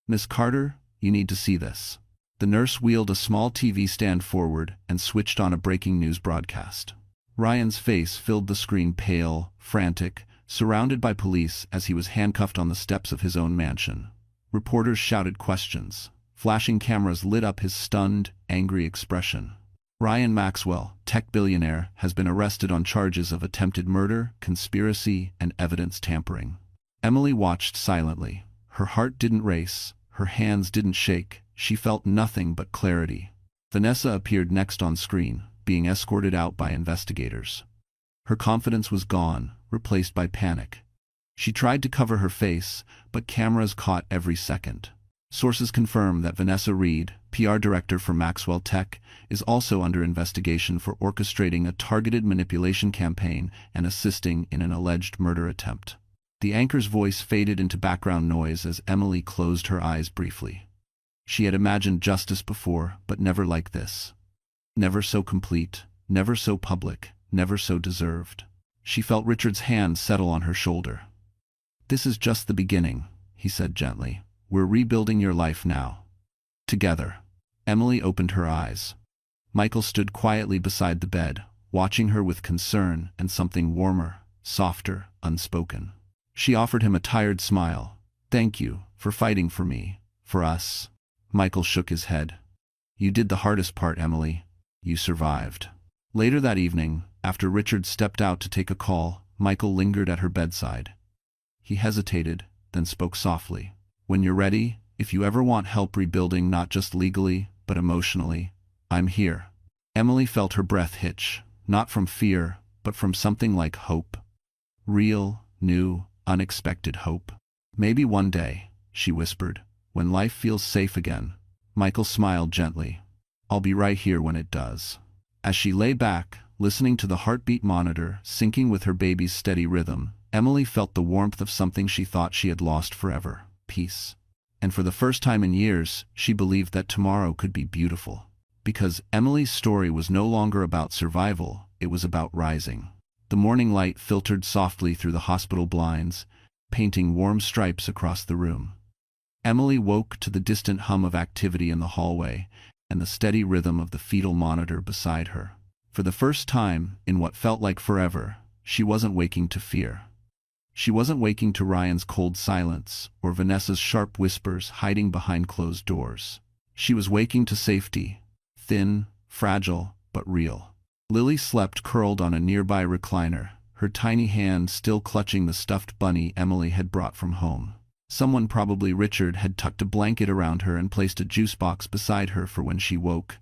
"Miss Carter, you need to see this." The nurse wheeled a small TV stand forward and switched on a breaking news broadcast. Ryan's face filled the screen, pale, frantic, surrounded by police as he was handcuffed on the steps of his own mansion. Reporters shouted questions. Flashing cameras lit up his stunned, angry expression. Ryan Maxwell, tech billionaire, has been arrested on charges of attempted murder, conspiracy, and evidence tampering. Emily watched silently. Her heart didn't race, her hands didn't shake, she felt nothing but clarity. Vanessa appeared next on screen, being escorted out by investigators. Her confidence was gone, replaced by panic. She tried to cover her face, but cameras caught every second. Sources confirm that Vanessa Reed, PR director for Maxwell Tech, is also under investigation for orchestrating a targeted manipulation campaign and assisting in an alleged murder attempt. The anchor's voice faded into background noise as Emily closed her eyes briefly. She had imagined justice before, but never like this. Never so complete, never so public, never so deserved. She felt Richard's hand settle on her shoulder. "This is just the beginning," he said gently. "We're rebuilding your life now. Together." Emily opened her eyes. Michael stood quietly beside the bed, watching her with concern and something warmer, softer, unspoken. She offered him a tired smile. "Thank you for fighting for me, for us." Michael shook his head. You did the hardest part, Emily. You survived. Later that evening, after Richard stepped out to take a call, Michael lingered at her bedside. He hesitated, then spoke softly. When you're ready, if you ever want help rebuilding not just legally, but emotionally, I'm here. Emily felt her breath hitch, not from fear, but from something like hope. Real, new, unexpected hope. Maybe one day, she whispered, when life feels safe again. Michael smiled gently. I'll be right here when it does. As she lay back, listening to the heartbeat monitor syncing with her baby's steady rhythm, Emily felt the warmth of something she thought she had lost forever: peace. And for the first time in years, she believed that tomorrow could be beautiful. Because Emily's story was no longer about survival, it was about rising. The morning light filtered softly through the hospital blinds, painting warm stripes across the room. Emily woke to the distant hum of activity in the hallway and the steady rhythm of the fetal monitor beside her. For the first time, in what felt like forever, she wasn't waking to fear. She wasn't waking to Ryan's cold silence or Vanessa's sharp whispers hiding behind closed doors. She was waking to safety, thin, fragile, but real. Lily slept curled on a nearby recliner, her tiny hand still clutching the stuffed bunny Emily had brought from home. Someone, probably Richard, had tucked a blanket around her and placed a juice box beside her for when she woke.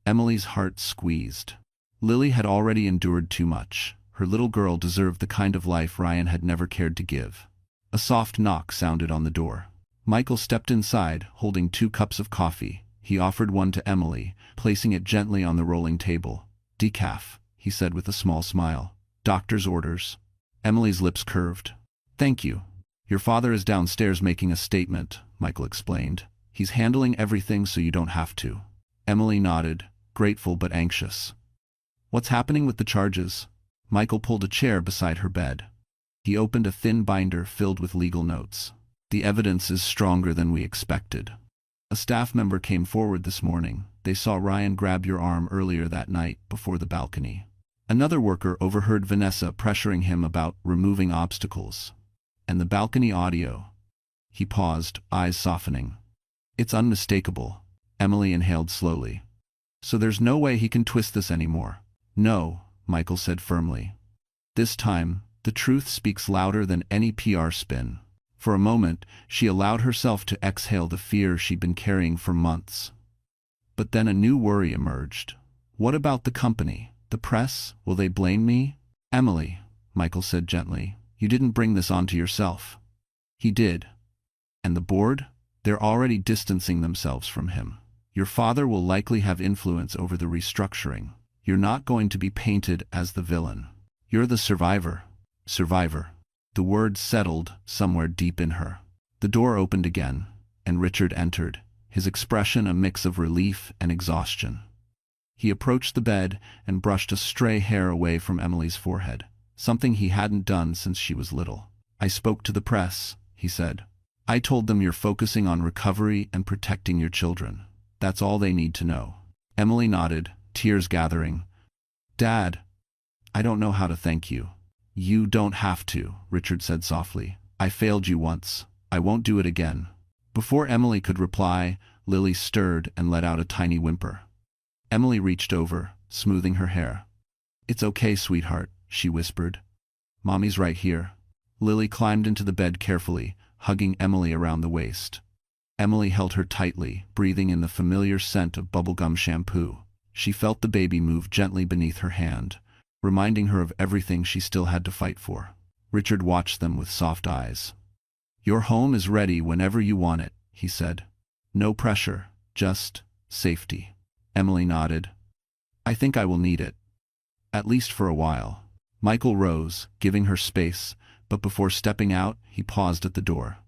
Emily's heart squeezed. Lily had already endured too much. Her little girl deserved the kind of life Ryan had never cared to give. A soft knock sounded on the door. Michael stepped inside, holding 2 cups of coffee. He offered one to Emily, placing it gently on the rolling table. "Decaf," he said with a small smile. "Doctor's orders." Emily's lips curved. "Thank you. Your father is downstairs making a statement," Michael explained. "He's handling everything so you don't have to." Emily nodded, grateful but anxious. "What's happening with the charges?" Michael pulled a chair beside her bed. He opened a thin binder filled with legal notes. "The evidence is stronger than we expected. A staff member came forward this morning. They saw Ryan grab your arm earlier that night before the balcony. Another worker overheard Vanessa pressuring him about removing obstacles. And the balcony audio." He paused, eyes softening. "It's unmistakable." Emily inhaled slowly. "So there's no way he can twist this anymore?" "No," Michael said firmly. "This time, the truth speaks louder than any PR spin." For a moment, she allowed herself to exhale the fear she'd been carrying for months. But then a new worry emerged. What about the company? The press? Will they blame me? "Emily," Michael said gently, "you didn't bring this onto yourself." He did. "And the board? They're already distancing themselves from him. Your father will likely have influence over the restructuring. You're not going to be painted as the villain. You're the survivor." Survivor. The word settled somewhere deep in her. The door opened again, and Richard entered, his expression a mix of relief and exhaustion. He approached the bed and brushed a stray hair away from Emily's forehead, something he hadn't done since she was little. "I spoke to the press," he said. "I told them you're focusing on recovery and protecting your children. That's all they need to know." Emily nodded, tears gathering. "Dad, I don't know how to thank you." "You don't have to," Richard said softly. "I failed you once. I won't do it again." Before Emily could reply, Lily stirred and let out a tiny whimper. Emily reached over, smoothing her hair. "It's okay, sweetheart," she whispered. "Mommy's right here." Lily climbed into the bed carefully, hugging Emily around the waist. Emily held her tightly, breathing in the familiar scent of bubblegum shampoo. She felt the baby move gently beneath her hand, reminding her of everything she still had to fight for. Richard watched them with soft eyes. "Your home is ready whenever you want it," he said. "No pressure, just safety." Emily nodded. "I think I will need it. At least for a while." Michael rose, giving her space, but before stepping out, he paused at the door.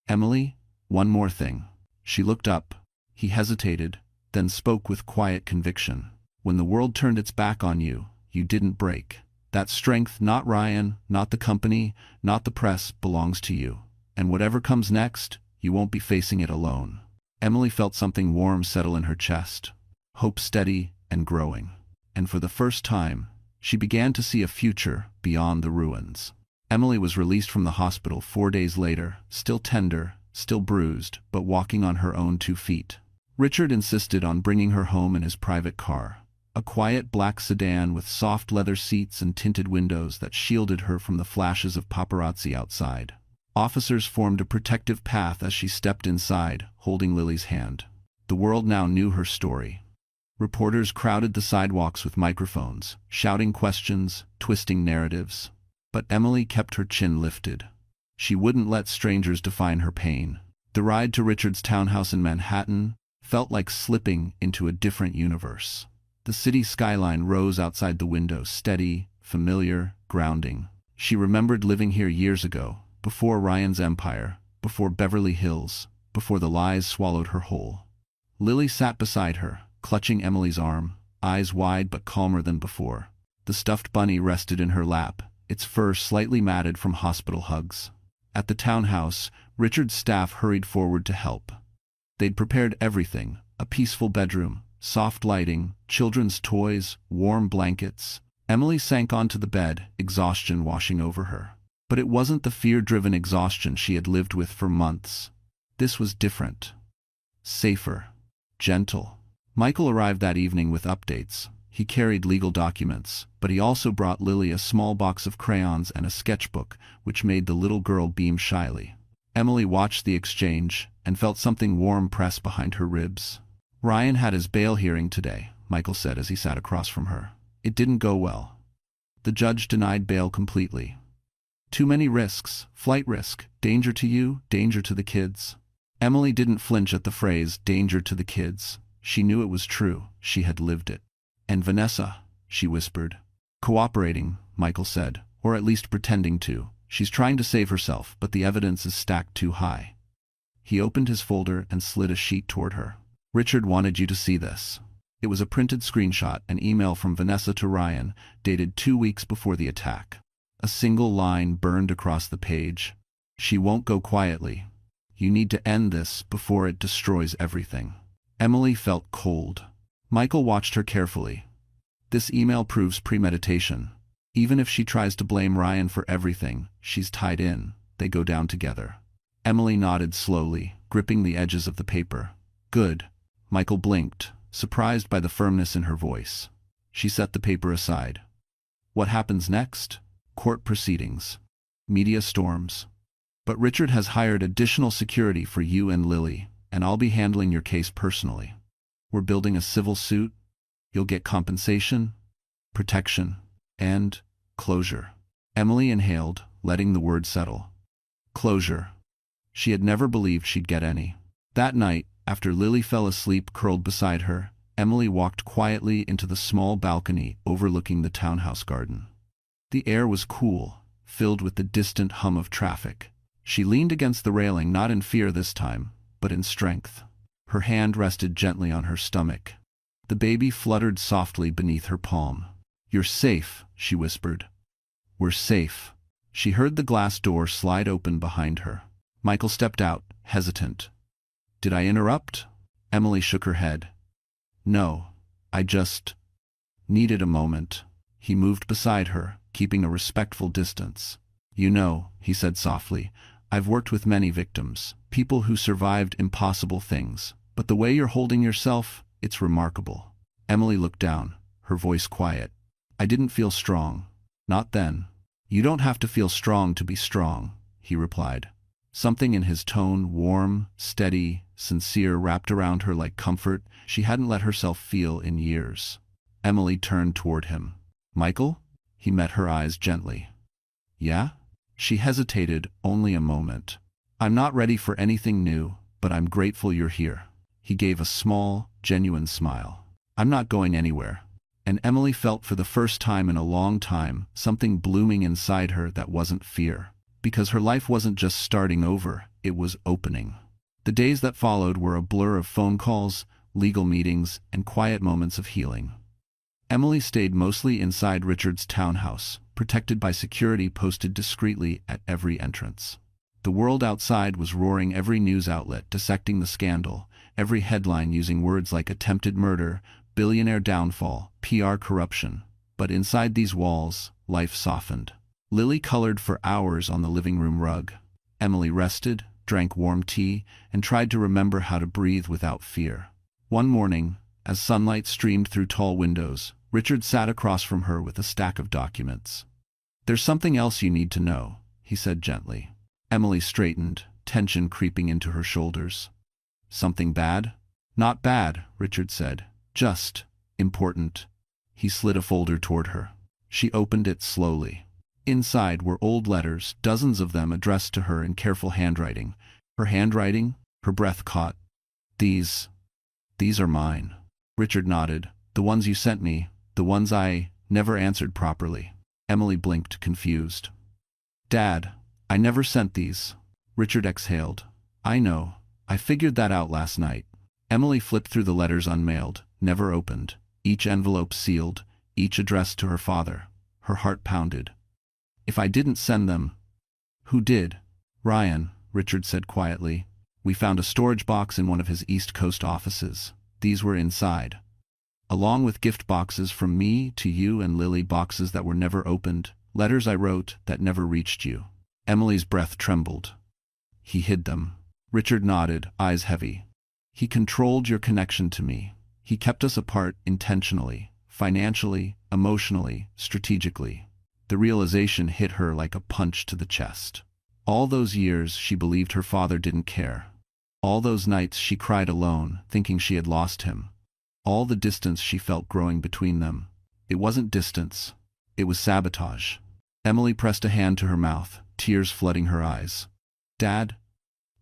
"Emily, one more thing." She looked up. He hesitated, then spoke with quiet conviction. "When the world turned its back on you, you didn't break. That strength, not Ryan, not the company, not the press, belongs to you. And whatever comes next, you won't be facing it alone." Emily felt something warm settle in her chest, hope steady and growing. And for the first time, she began to see a future beyond the ruins. Emily was released from the hospital 4 days later, still tender, still bruised, but walking on her own 2 feet. Richard insisted on bringing her home in his private car, a quiet black sedan with soft leather seats and tinted windows that shielded her from the flashes of paparazzi outside. Officers formed a protective path as she stepped inside, holding Lily's hand. The world now knew her story. Reporters crowded the sidewalks with microphones, shouting questions, twisting narratives. But Emily kept her chin lifted. She wouldn't let strangers define her pain. The ride to Richard's townhouse in Manhattan felt like slipping into a different universe. The city skyline rose outside the window, steady, familiar, grounding. She remembered living here years ago, before Ryan's empire, before Beverly Hills, before the lies swallowed her whole. Lily sat beside her, clutching Emily's arm, eyes wide but calmer than before. The stuffed bunny rested in her lap, its fur slightly matted from hospital hugs. At the townhouse, Richard's staff hurried forward to help. They'd prepared everything: a peaceful bedroom, soft lighting, children's toys, warm blankets. Emily sank onto the bed, exhaustion washing over her. But it wasn't the fear-driven exhaustion she had lived with for months. This was different. Safer. Gentle. Michael arrived that evening with updates. He carried legal documents, but he also brought Lily a small box of crayons and a sketchbook, which made the little girl beam shyly. Emily watched the exchange and felt something warm press behind her ribs. Ryan had his bail hearing today, Michael said as he sat across from her. It didn't go well. The judge denied bail completely. Too many risks, flight risk, danger to you, danger to the kids. Emily didn't flinch at the phrase, danger to the kids. She knew it was true. She had lived it. And Vanessa, she whispered. Cooperating, Michael said, or at least pretending to. She's trying to save herself, but the evidence is stacked too high. He opened his folder and slid a sheet toward her. Richard wanted you to see this. It was a printed screenshot, an email from Vanessa to Ryan, dated 2 weeks before the attack. A single line burned across the page. She won't go quietly. You need to end this before it destroys everything. Emily felt cold. Michael watched her carefully. This email proves premeditation. Even if she tries to blame Ryan for everything, she's tied in. They go down together. Emily nodded slowly, gripping the edges of the paper. Good. Michael blinked, surprised by the firmness in her voice. She set the paper aside. What happens next? Court proceedings. Media storms. But Richard has hired additional security for you and Lily, and I'll be handling your case personally. We're building a civil suit. You'll get compensation, protection, and closure. Emily inhaled, letting the word settle. Closure. She had never believed she'd get any. That night, after Lily fell asleep curled beside her, Emily walked quietly into the small balcony overlooking the townhouse garden. The air was cool, filled with the distant hum of traffic. She leaned against the railing, not in fear this time, but in strength. Her hand rested gently on her stomach. The baby fluttered softly beneath her palm. You're safe, she whispered. We're safe. She heard the glass door slide open behind her. Michael stepped out, hesitant. Did I interrupt? Emily shook her head. No, I just needed a moment. He moved beside her, keeping a respectful distance. You know, he said softly, I've worked with many victims, people who survived impossible things. But the way you're holding yourself, it's remarkable. Emily looked down, her voice quiet. I didn't feel strong. Not then. You don't have to feel strong to be strong, he replied. Something in his tone, warm, steady, sincere, wrapped around her like comfort she hadn't let herself feel in years. Emily turned toward him. Michael? He met her eyes gently. Yeah? She hesitated only a moment. I'm not ready for anything new, but I'm grateful you're here. He gave a small, genuine smile. I'm not going anywhere. And Emily felt for the first time in a long time something blooming inside her that wasn't fear. Because her life wasn't just starting over, it was opening. The days that followed were a blur of phone calls, legal meetings, and quiet moments of healing. Emily stayed mostly inside Richard's townhouse, protected by security posted discreetly at every entrance. The world outside was roaring, every news outlet dissecting the scandal, every headline using words like attempted murder, billionaire downfall, PR corruption. But inside these walls, life softened. Lily colored for hours on the living room rug. Emily rested, drank warm tea, and tried to remember how to breathe without fear. One morning, as sunlight streamed through tall windows, Richard sat across from her with a stack of documents. "There's something else you need to know," he said gently. Emily straightened, tension creeping into her shoulders. "Something bad?" "Not bad," Richard said. "Just important." He slid a folder toward her. She opened it slowly. Inside were old letters, dozens of them addressed to her in careful handwriting. Her handwriting, her breath caught. These are mine." Richard nodded. "The ones you sent me, the ones I never answered properly." Emily blinked, confused. "Dad, I never sent these." Richard exhaled. "I know. I figured that out last night." Emily flipped through the letters unmailed, never opened, each envelope sealed, each addressed to her father. Her heart pounded. "If I didn't send them, who did?" "Ryan," Richard said quietly. "We found a storage box in one of his East Coast offices. These were inside. Along with gift boxes from me to you and Lily, boxes that were never opened, letters I wrote that never reached you." Emily's breath trembled. "He hid them." Richard nodded, eyes heavy. "He controlled your connection to me. He kept us apart intentionally, financially, emotionally, strategically." The realization hit her like a punch to the chest. All those years she believed her father didn't care. All those nights she cried alone, thinking she had lost him. All the distance she felt growing between them. It wasn't distance. It was sabotage. Emily pressed a hand to her mouth, tears flooding her eyes. "Dad,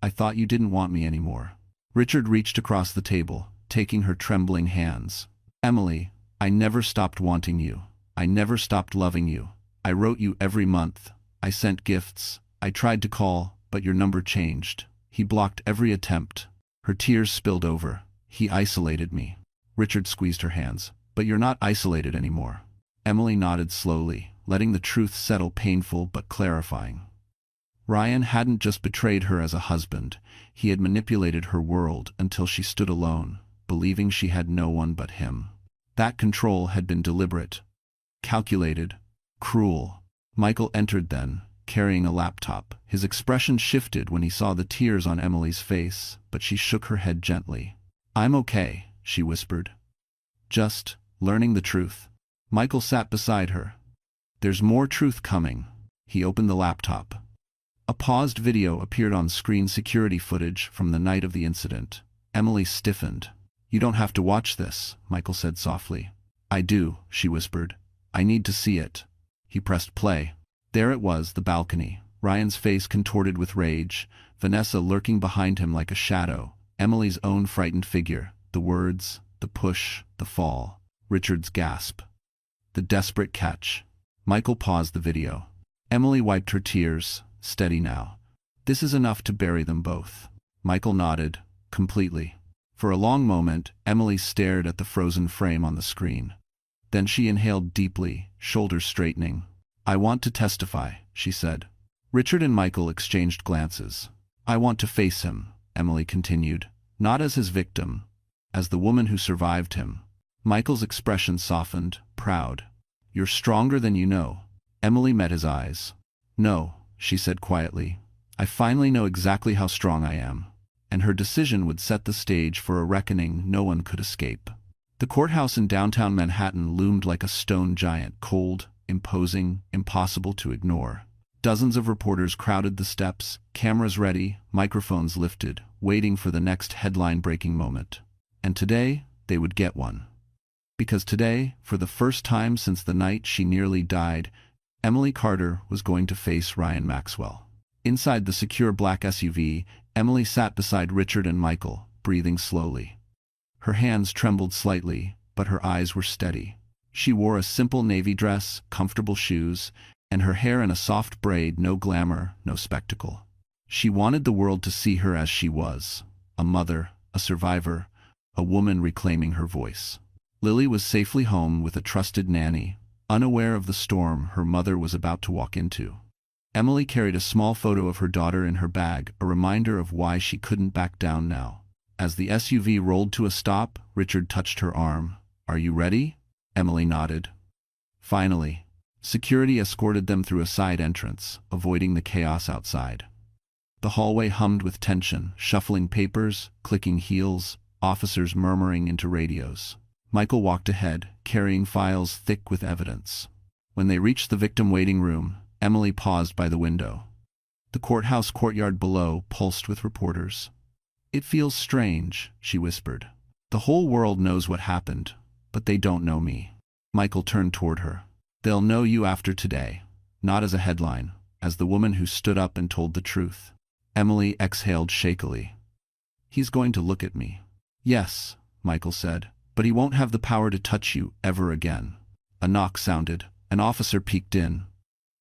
I thought you didn't want me anymore." Richard reached across the table, taking her trembling hands. "Emily, I never stopped wanting you. I never stopped loving you. I wrote you every month. I sent gifts. I tried to call, but your number changed." He blocked every attempt. Her tears spilled over. "He isolated me." Richard squeezed her hands. "But you're not isolated anymore." Emily nodded slowly, letting the truth settle, painful but clarifying. Ryan hadn't just betrayed her as a husband. He had manipulated her world until she stood alone, believing she had no one but him. That control had been deliberate, calculated, cruel. Michael entered then, carrying a laptop. His expression shifted when he saw the tears on Emily's face, but she shook her head gently. "I'm okay," she whispered. "Just learning the truth." Michael sat beside her. "There's more truth coming." He opened the laptop. A paused video appeared on screen, security footage from the night of the incident. Emily stiffened. "You don't have to watch this," Michael said softly. "I do," she whispered. "I need to see it." He pressed play. There it was, the balcony. Ryan's face contorted with rage, Vanessa lurking behind him like a shadow, Emily's own frightened figure, the words, the push, the fall, Richard's gasp. The desperate catch. Michael paused the video. Emily wiped her tears. "Steady now. This is enough to bury them both." Michael nodded, completely. For a long moment, Emily stared at the frozen frame on the screen. Then she inhaled deeply, shoulders straightening. "I want to testify," she said. Richard and Michael exchanged glances. "I want to face him," Emily continued, "not as his victim, as the woman who survived him." Michael's expression softened, proud. "You're stronger than you know." Emily met his eyes. "No," she said quietly. "I finally know exactly how strong I am." And her decision would set the stage for a reckoning no one could escape. The courthouse in downtown Manhattan loomed like a stone giant, cold, imposing, impossible to ignore. Dozens of reporters crowded the steps, cameras ready, microphones lifted, waiting for the next headline-breaking moment. And today, they would get one. Because today, for the first time since the night she nearly died, Emily Carter was going to face Ryan Maxwell. Inside the secure black SUV, Emily sat beside Richard and Michael, breathing slowly. Her hands trembled slightly, but her eyes were steady. She wore a simple navy dress, comfortable shoes, and her hair in a soft braid, no glamour, no spectacle. She wanted the world to see her as she was, a mother, a survivor, a woman reclaiming her voice. Lily was safely home with a trusted nanny, unaware of the storm her mother was about to walk into. Emily carried a small photo of her daughter in her bag, a reminder of why she couldn't back down now. As the SUV rolled to a stop, Richard touched her arm. "Are you ready?" Emily nodded. Finally. Security escorted them through a side entrance, avoiding the chaos outside. The hallway hummed with tension, shuffling papers, clicking heels, officers murmuring into radios. Michael walked ahead, carrying files thick with evidence. When they reached the victim waiting room, Emily paused by the window. The courthouse courtyard below pulsed with reporters. "It feels strange," she whispered. "The whole world knows what happened, but they don't know me." Michael turned toward her. "They'll know you after today, not as a headline, as the woman who stood up and told the truth." Emily exhaled shakily. "He's going to look at me." "Yes," Michael said, "but he won't have the power to touch you ever again." A knock sounded. An officer peeked in.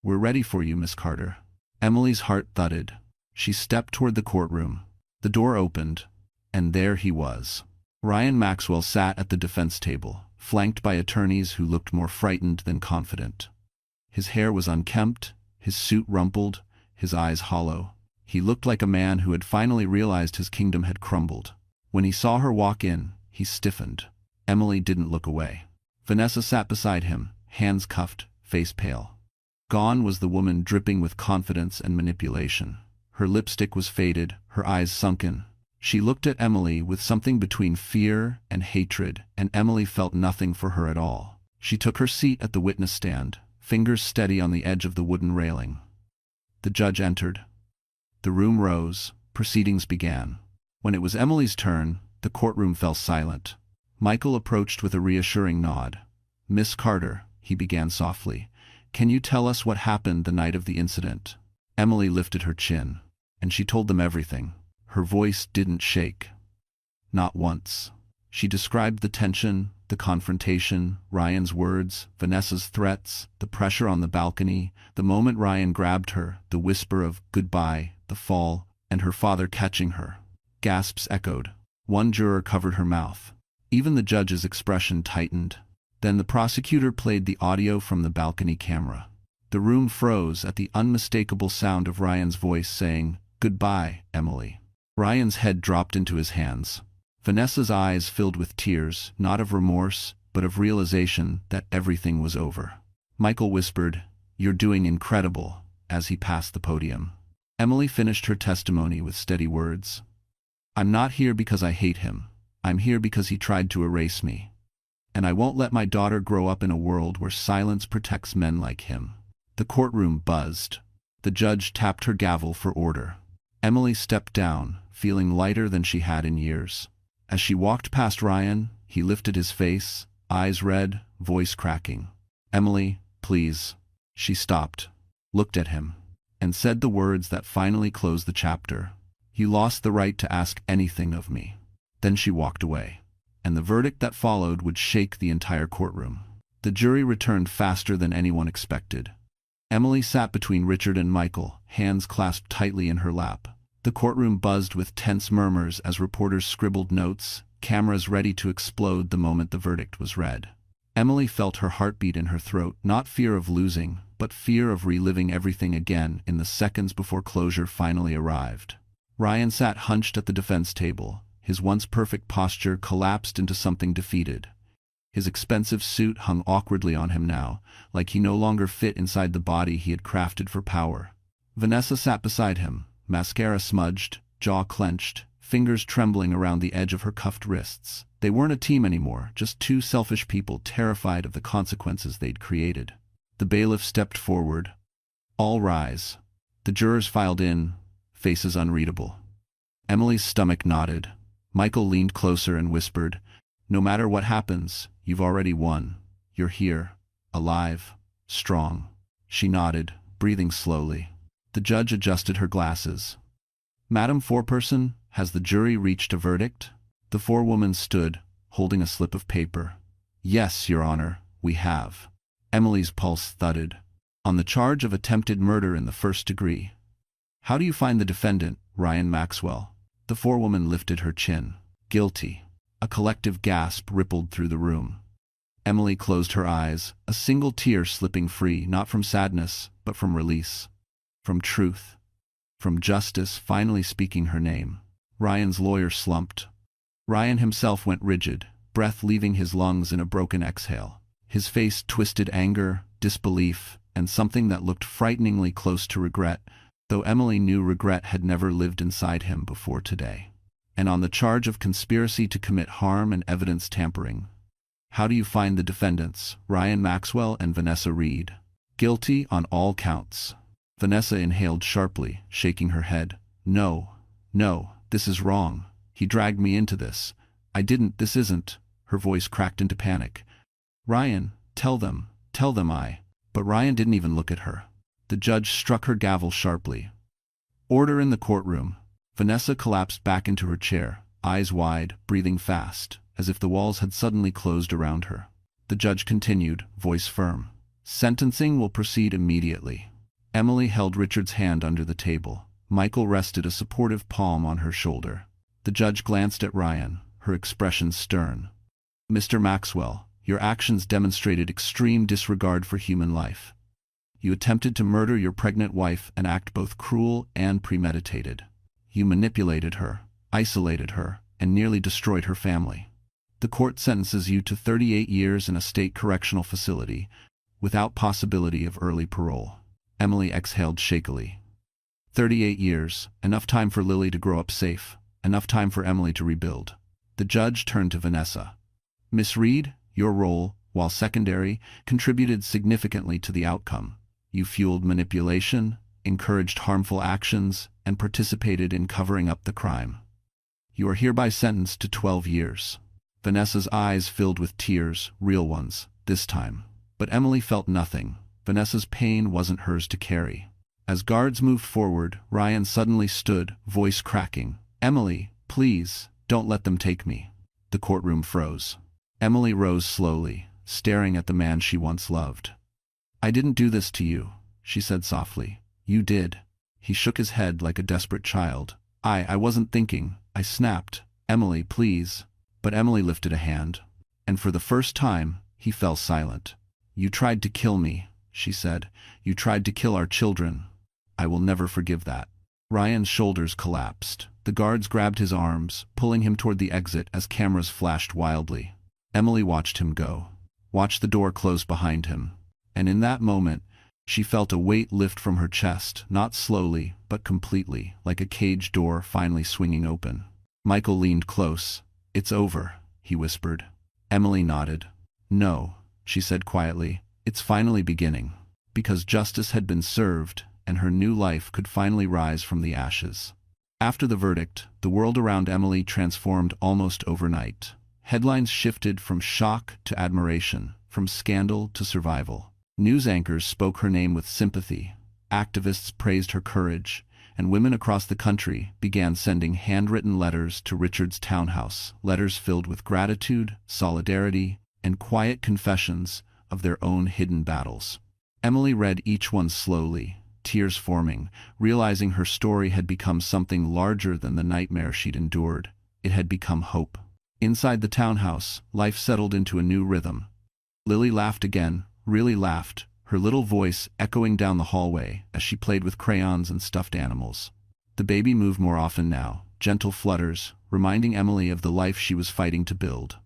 "We're ready for you, Miss Carter." Emily's heart thudded. She stepped toward the courtroom. The door opened, and there he was. Ryan Maxwell sat at the defense table, flanked by attorneys who looked more frightened than confident. His hair was unkempt, his suit rumpled, his eyes hollow. He looked like a man who had finally realized his kingdom had crumbled. When he saw her walk in, he stiffened. Emily didn't look away. Vanessa sat beside him, hands cuffed, face pale. Gone was the woman dripping with confidence and manipulation. Her lipstick was faded, her eyes sunken. She looked at Emily with something between fear and hatred, and Emily felt nothing for her at all. She took her seat at the witness stand, fingers steady on the edge of the wooden railing. The judge entered. The room rose, proceedings began. When it was Emily's turn, the courtroom fell silent. Michael approached with a reassuring nod. "Miss Carter," he began softly, "can you tell us what happened the night of the incident?" Emily lifted her chin, and she told them everything. Her voice didn't shake. Not once. She described the tension, the confrontation, Ryan's words, Vanessa's threats, the pressure on the balcony, the moment Ryan grabbed her, the whisper of "goodbye," the fall, and her father catching her. Gasps echoed. One juror covered her mouth. Even the judge's expression tightened. Then the prosecutor played the audio from the balcony camera. The room froze at the unmistakable sound of Ryan's voice saying, "Goodbye, Emily." Ryan's head dropped into his hands. Vanessa's eyes filled with tears, not of remorse, but of realization that everything was over. Michael whispered, "You're doing incredible," as he passed the podium. Emily finished her testimony with steady words. "I'm not here because I hate him. I'm here because he tried to erase me. And I won't let my daughter grow up in a world where silence protects men like him." The courtroom buzzed. The judge tapped her gavel for order. Emily stepped down, feeling lighter than she had in years. As she walked past Ryan, he lifted his face, eyes red, voice cracking. "Emily, please." She stopped, looked at him, and said the words that finally closed the chapter. "You lost the right to ask anything of me." Then she walked away, and the verdict that followed would shake the entire courtroom. The jury returned faster than anyone expected. Emily sat between Richard and Michael, hands clasped tightly in her lap. The courtroom buzzed with tense murmurs as reporters scribbled notes, cameras ready to explode the moment the verdict was read. Emily felt her heartbeat in her throat, not fear of losing, but fear of reliving everything again in the seconds before closure finally arrived. Ryan sat hunched at the defense table, his once perfect posture collapsed into something defeated. His expensive suit hung awkwardly on him now, like he no longer fit inside the body he had crafted for power. Vanessa sat beside him, mascara smudged, jaw clenched, fingers trembling around the edge of her cuffed wrists. They weren't a team anymore, just two selfish people terrified of the consequences they'd created. The bailiff stepped forward. "All rise." The jurors filed in, faces unreadable. Emily's stomach knotted. Michael leaned closer and whispered, "No matter what happens, you've already won. You're here, alive, strong." She nodded, breathing slowly. The judge adjusted her glasses. "Madam Foreperson, has the jury reached a verdict?" The forewoman stood, holding a slip of paper. "Yes, Your Honor, we have." Emily's pulse thudded. "On the charge of attempted murder in the first degree." "How do you find the defendant, Ryan Maxwell?" The forewoman lifted her chin. "Guilty." A collective gasp rippled through the room. Emily closed her eyes, a single tear slipping free, not from sadness, but from release. From truth. From justice finally speaking her name. Ryan's lawyer slumped. Ryan himself went rigid, breath leaving his lungs in a broken exhale. His face twisted anger, disbelief, and something that looked frighteningly close to regret, though Emily knew regret had never lived inside him before today. and on the charge of conspiracy to commit harm and evidence tampering. How do you find the defendants, Ryan Maxwell and Vanessa Reed? Guilty on all counts. Vanessa inhaled sharply, shaking her head. No, this is wrong. He dragged me into this. This isn't. Her voice cracked into panic. Ryan, tell them I. But Ryan didn't even look at her. The judge struck her gavel sharply. Order in the courtroom. Vanessa collapsed back into her chair, eyes wide, breathing fast, as if the walls had suddenly closed around her. The judge continued, voice firm. Sentencing will proceed immediately. Emily held Richard's hand under the table. Michael rested a supportive palm on her shoulder. The judge glanced at Ryan, her expression stern. Mr. Maxwell, your actions demonstrated extreme disregard for human life. You attempted to murder your pregnant wife, an act both cruel and premeditated. You manipulated her, isolated her, and nearly destroyed her family. The court sentences you to 38 years in a state correctional facility, without possibility of early parole. Emily exhaled shakily. 38 years, enough time for Lily to grow up safe, enough time for Emily to rebuild. The judge turned to Vanessa. Miss Reed, your role, while secondary, contributed significantly to the outcome. You fueled manipulation, encouraged harmful actions, and participated in covering up the crime. You are hereby sentenced to 12 years. Vanessa's eyes filled with tears, real ones, this time. But Emily felt nothing. Vanessa's pain wasn't hers to carry. As guards moved forward, Ryan suddenly stood, voice cracking. Emily, please, don't let them take me. The courtroom froze. Emily rose slowly, staring at the man she once loved. I didn't do this to you, she said softly. You did. He shook his head like a desperate child. I wasn't thinking. I snapped. Emily, please. But Emily lifted a hand. And for the first time, he fell silent. You tried to kill me, she said. You tried to kill our children. I will never forgive that. Ryan's shoulders collapsed. The guards grabbed his arms, pulling him toward the exit as cameras flashed wildly. Emily watched him go, watched the door close behind him. And in that moment, she felt a weight lift from her chest, not slowly, but completely, like a cage door finally swinging open. Michael leaned close. It's over, he whispered. Emily nodded. No, she said quietly. It's finally beginning. Because justice had been served, and her new life could finally rise from the ashes. After the verdict, the world around Emily transformed almost overnight. Headlines shifted from shock to admiration, from scandal to survival. News anchors spoke her name with sympathy, activists praised her courage, and women across the country began sending handwritten letters to Richard's townhouse, letters filled with gratitude, solidarity, and quiet confessions of their own hidden battles. Emily read each one slowly, tears forming, realizing her story had become something larger than the nightmare she'd endured. It had become hope. Inside the townhouse, life settled into a new rhythm. Lily laughed again, really laughed, her little voice echoing down the hallway as she played with crayons and stuffed animals. The baby moved more often now, gentle flutters, reminding Emily of the life she was fighting to build.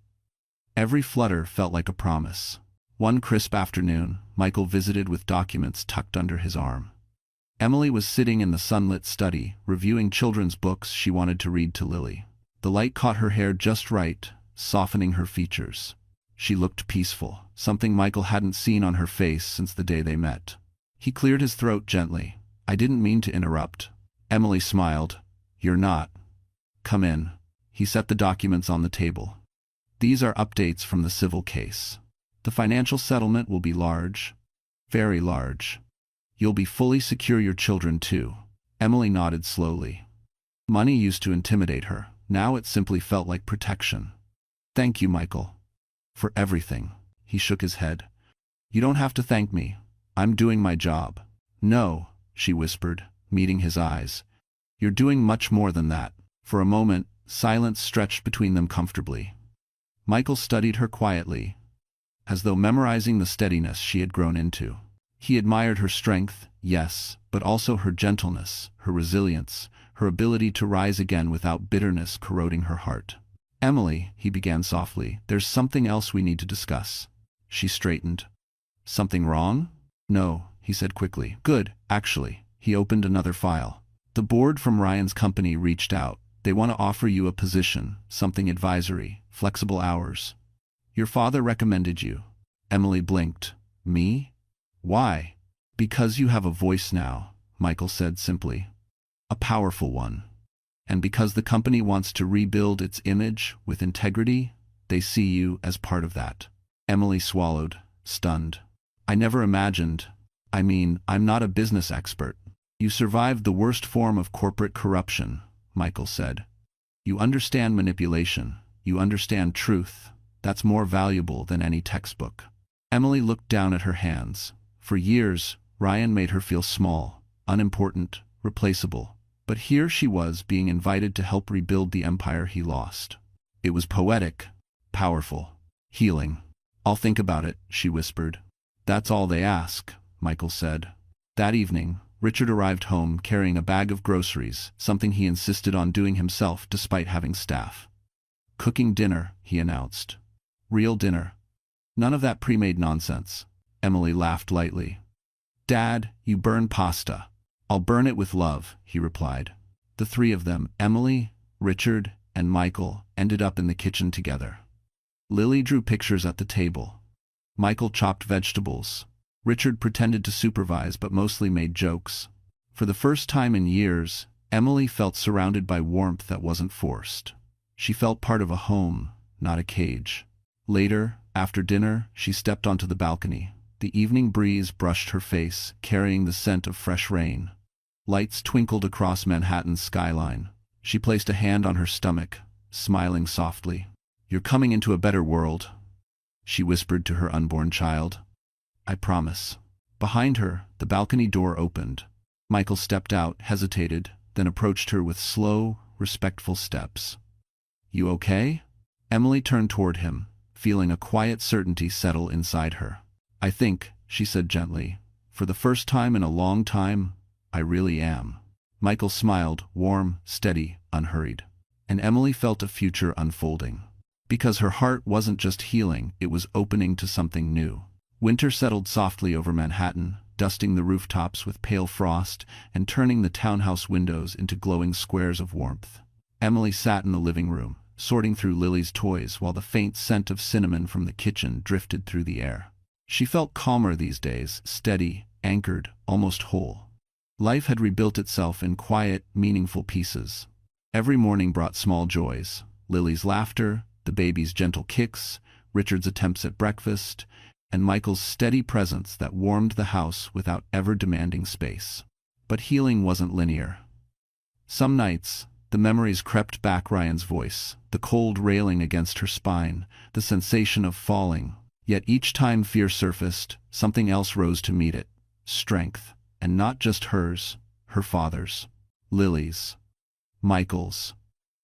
Every flutter felt like a promise. One crisp afternoon, Michael visited with documents tucked under his arm. Emily was sitting in the sunlit study, reviewing children's books she wanted to read to Lily. The light caught her hair just right, softening her features. She looked peaceful, something Michael hadn't seen on her face since the day they met. He cleared his throat gently. I didn't mean to interrupt. Emily smiled. You're not. Come in. He set the documents on the table. These are updates from the civil case. The financial settlement will be large. Very large. You'll be fully secure your children too. Emily nodded slowly. Money used to intimidate her. Now it simply felt like protection. Thank you, Michael. For everything. He shook his head. You don't have to thank me. I'm doing my job. No, she whispered, meeting his eyes. You're doing much more than that. For a moment, silence stretched between them comfortably. Michael studied her quietly, as though memorizing the steadiness she had grown into. He admired her strength, yes, but also her gentleness, her resilience, her ability to rise again without bitterness corroding her heart. Emily, he began softly, there's something else we need to discuss. She straightened. Something wrong? No, he said quickly. Good, actually. He opened another file. The board from Ryan's company reached out. They want to offer you a position, something advisory, flexible hours. Your father recommended you. Emily blinked. Me? Why? Because you have a voice now, Michael said simply. A powerful one. And because the company wants to rebuild its image with integrity, they see you as part of that. Emily swallowed, stunned. I never imagined. I'm not a business expert. You survived the worst form of corporate corruption, Michael said. You understand manipulation. You understand truth. That's more valuable than any textbook. Emily looked down at her hands. For years, Ryan made her feel small, unimportant, replaceable. But here she was being invited to help rebuild the empire he lost. It was poetic, powerful, healing. I'll think about it, she whispered. That's all they ask, Michael said. That evening, Richard arrived home carrying a bag of groceries, something he insisted on doing himself despite having staff. Cooking dinner, he announced. Real dinner. None of that pre-made nonsense. Emily laughed lightly. Dad, you burn pasta. I'll burn it with love, he replied. The three of them, Emily, Richard, and Michael, ended up in the kitchen together. Lily drew pictures at the table. Michael chopped vegetables. Richard pretended to supervise but mostly made jokes. For the first time in years, Emily felt surrounded by warmth that wasn't forced. She felt part of a home, not a cage. Later, after dinner, she stepped onto the balcony. The evening breeze brushed her face, carrying the scent of fresh rain. Lights twinkled across Manhattan's skyline. She placed a hand on her stomach, smiling softly. You're coming into a better world, she whispered to her unborn child. I promise. Behind her, the balcony door opened. Michael stepped out, hesitated, then approached her with slow, respectful steps. You okay? Emily turned toward him, feeling a quiet certainty settle inside her. I think, she said gently, for the first time in a long time, I really am. Michael smiled, warm, steady, unhurried. And Emily felt a future unfolding. Because her heart wasn't just healing, it was opening to something new. Winter settled softly over Manhattan, dusting the rooftops with pale frost and turning the townhouse windows into glowing squares of warmth. Emily sat in the living room, sorting through Lily's toys while the faint scent of cinnamon from the kitchen drifted through the air. She felt calmer these days, steady, anchored, almost whole. Life had rebuilt itself in quiet, meaningful pieces. Every morning brought small joys: Lily's laughter, the baby's gentle kicks, Richard's attempts at breakfast, and Michael's steady presence that warmed the house without ever demanding space. But healing wasn't linear. Some nights, the memories crept back: Ryan's voice, the cold railing against her spine, the sensation of falling. Yet each time fear surfaced, something else rose to meet it: strength. And not just hers, her father's, Lily's, Michael's.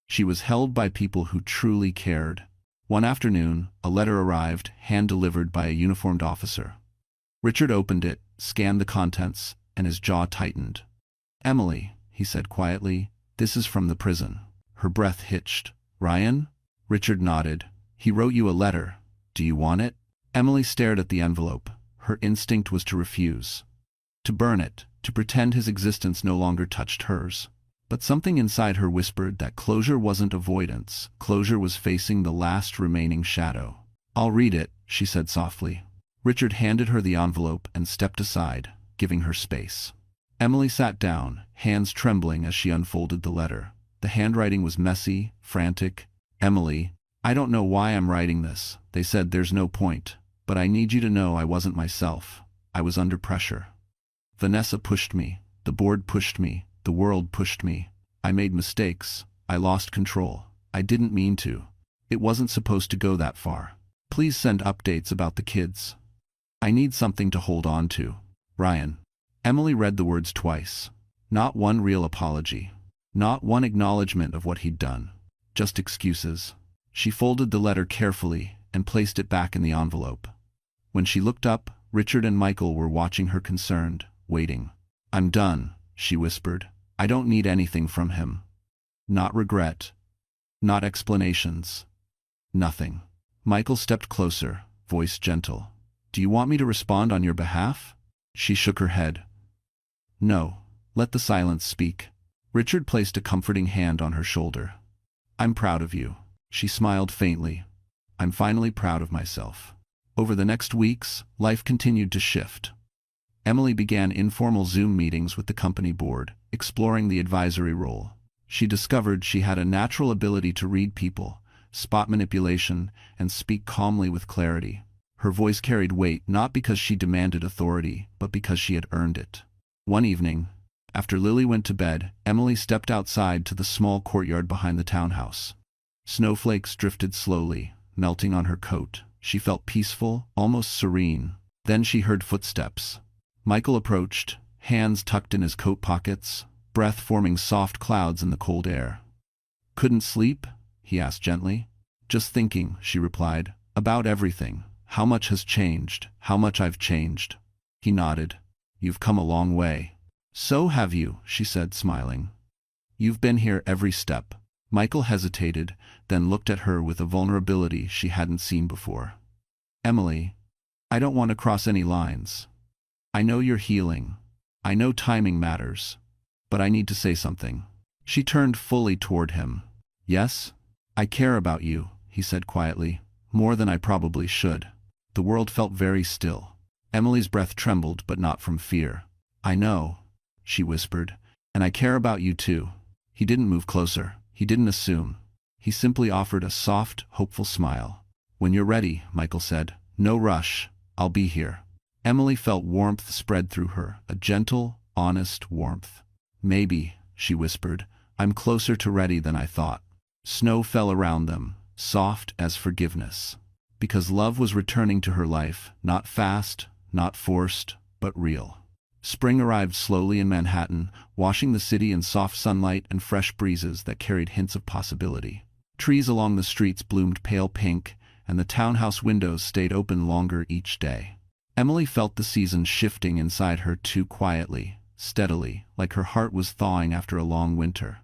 She was held by people who truly cared. One afternoon, a letter arrived, hand-delivered by a uniformed officer. Richard opened it, scanned the contents, and his jaw tightened. Emily, he said quietly, this is from the prison. Her breath hitched. Ryan? Richard nodded. He wrote you a letter. Do you want it? Emily stared at the envelope. Her instinct was to refuse. To burn it, to pretend his existence no longer touched hers. But something inside her whispered that closure wasn't avoidance. Closure was facing the last remaining shadow. I'll read it, she said softly. Richard handed her the envelope and stepped aside, giving her space. Emily sat down, hands trembling as she unfolded the letter. The handwriting was messy, frantic. Emily, I don't know why I'm writing this. They said there's no point. But I need you to know I wasn't myself. I was under pressure. Vanessa pushed me. The board pushed me. The world pushed me. I made mistakes. I lost control. I didn't mean to. It wasn't supposed to go that far. Please send updates about the kids. I need something to hold on to. Ryan. Emily read the words twice. Not one real apology. Not one acknowledgement of what he'd done. Just excuses. She folded the letter carefully and placed it back in the envelope. When she looked up, Richard and Michael were watching her concerned, waiting. I'm done, she whispered. I don't need anything from him. Not regret. Not explanations. Nothing. Michael stepped closer, voice gentle. Do you want me to respond on your behalf? She shook her head. No. Let the silence speak. Richard placed a comforting hand on her shoulder. I'm proud of you. She smiled faintly. I'm finally proud of myself. Over the next weeks, life continued to shift. Emily began informal Zoom meetings with the company board, exploring the advisory role. She discovered she had a natural ability to read people, spot manipulation, and speak calmly with clarity. Her voice carried weight not because she demanded authority, but because she had earned it. One evening, after Lily went to bed, Emily stepped outside to the small courtyard behind the townhouse. Snowflakes drifted slowly, melting on her coat. She felt peaceful, almost serene. Then she heard footsteps. Michael approached, hands tucked in his coat pockets, breath forming soft clouds in the cold air. "Couldn't sleep?" he asked gently. "Just thinking," she replied, "about everything. How much has changed, how much I've changed." He nodded. "You've come a long way." "So have you," she said, smiling. "You've been here every step." Michael hesitated, then looked at her with a vulnerability she hadn't seen before. "Emily, I don't want to cross any lines. I know you're healing. I know timing matters. But I need to say something." She turned fully toward him. "Yes? I care about you," he said quietly, "more than I probably should." The world felt very still. Emily's breath trembled, but not from fear. "I know," she whispered, "and I care about you too." He didn't move closer. He didn't assume. He simply offered a soft, hopeful smile. "When you're ready," Michael said. "No rush. I'll be here." Emily felt warmth spread through her, a gentle, honest warmth. "Maybe," she whispered, "I'm closer to ready than I thought." Snow fell around them, soft as forgiveness. Because love was returning to her life, not fast, not forced, but real. Spring arrived slowly in Manhattan, washing the city in soft sunlight and fresh breezes that carried hints of possibility. Trees along the streets bloomed pale pink, and the townhouse windows stayed open longer each day. Emily felt the season shifting inside her too quietly, steadily, like her heart was thawing after a long winter.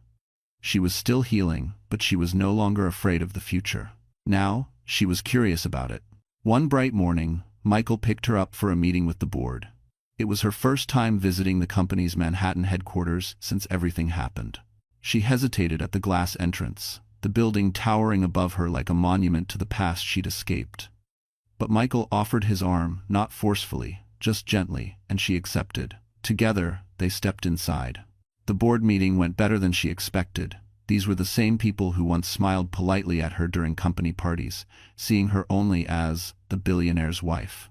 She was still healing, but she was no longer afraid of the future. Now, she was curious about it. One bright morning, Michael picked her up for a meeting with the board. It was her first time visiting the company's Manhattan headquarters since everything happened. She hesitated at the glass entrance, the building towering above her like a monument to the past she'd escaped. But Michael offered his arm, not forcefully, just gently, and she accepted. Together, they stepped inside. The board meeting went better than she expected. These were the same people who once smiled politely at her during company parties, seeing her only as the billionaire's wife.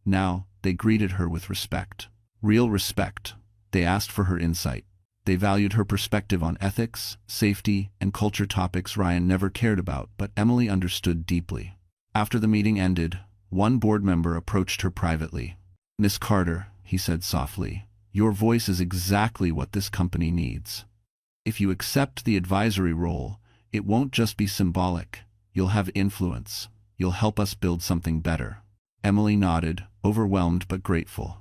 Now, they greeted her with respect. Real respect. They asked for her insight. They valued her perspective on ethics, safety, and culture topics Ryan never cared about, but Emily understood deeply. After the meeting ended, one board member approached her privately. "Miss Carter," he said softly, "your voice is exactly what this company needs. If you accept the advisory role, it won't just be symbolic. You'll have influence. You'll help us build something better." Emily nodded, overwhelmed but grateful.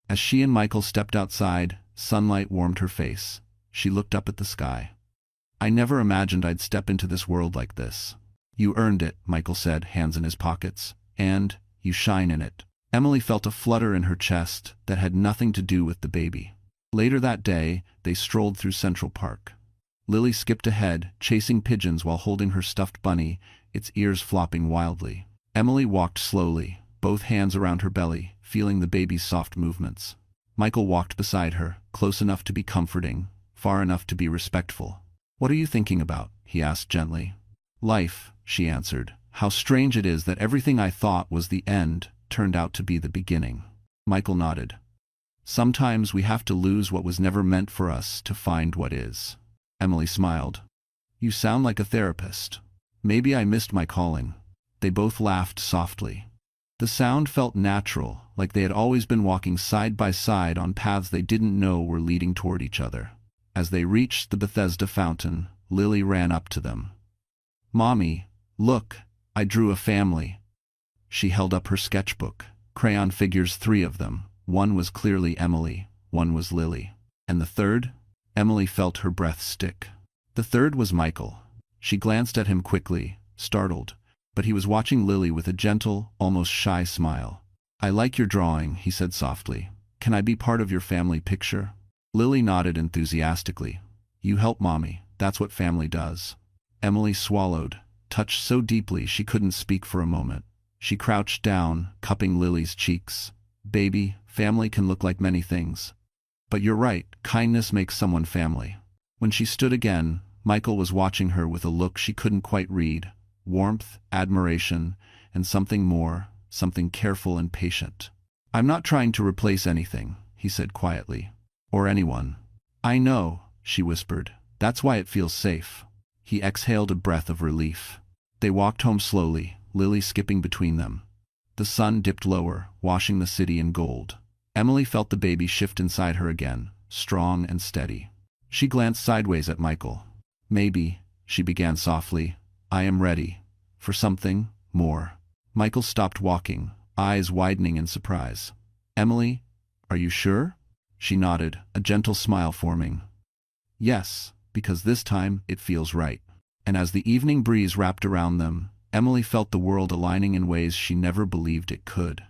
As she and Michael stepped outside, sunlight warmed her face. She looked up at the sky. "I never imagined I'd step into this world like this." "You earned it," Michael said, hands in his pockets. "And you shine in it." Emily felt a flutter in her chest that had nothing to do with the baby. Later that day, they strolled through Central Park. Lily skipped ahead, chasing pigeons while holding her stuffed bunny, its ears flopping wildly. Emily walked slowly, both hands around her belly, feeling the baby's soft movements. Michael walked beside her, close enough to be comforting, far enough to be respectful. "What are you thinking about?" he asked gently. "Life," she answered. "How strange it is that everything I thought was the end turned out to be the beginning." Michael nodded. "Sometimes we have to lose what was never meant for us to find what is." Emily smiled. "You sound like a therapist. Maybe I missed my calling." They both laughed softly. The sound felt natural, like they had always been walking side by side on paths they didn't know were leading toward each other. As they reached the Bethesda fountain, Lily ran up to them. "Mommy, look, I drew a family." She held up her sketchbook, crayon figures, 3 of them. One was clearly Emily, one was Lily. And the third? Emily felt her breath stick. The third was Michael. She glanced at him quickly, startled, but he was watching Lily with a gentle, almost shy smile. "I like your drawing," he said softly. "Can I be part of your family picture?" Lily nodded enthusiastically. "You help Mommy, that's what family does." Emily swallowed, touched so deeply she couldn't speak for a moment. She crouched down, cupping Lily's cheeks. Baby, family can look like many things. But you're right, kindness makes someone family. When she stood again, Michael was watching her with a look she couldn't quite read. Warmth, admiration, and something more, something careful and patient. I'm not trying to replace anything, he said quietly. Or anyone. I know, she whispered. That's why it feels safe. He exhaled a breath of relief. They walked home slowly, Lily skipping between them. The sun dipped lower, washing the city in gold. Emily felt the baby shift inside her again, strong and steady. She glanced sideways at Michael. Maybe, she began softly, I am ready. For something more. Michael stopped walking, eyes widening in surprise. Emily, are you sure? She nodded, a gentle smile forming. Yes, because this time it feels right. And as the evening breeze wrapped around them, Emily felt the world aligning in ways she never believed it could.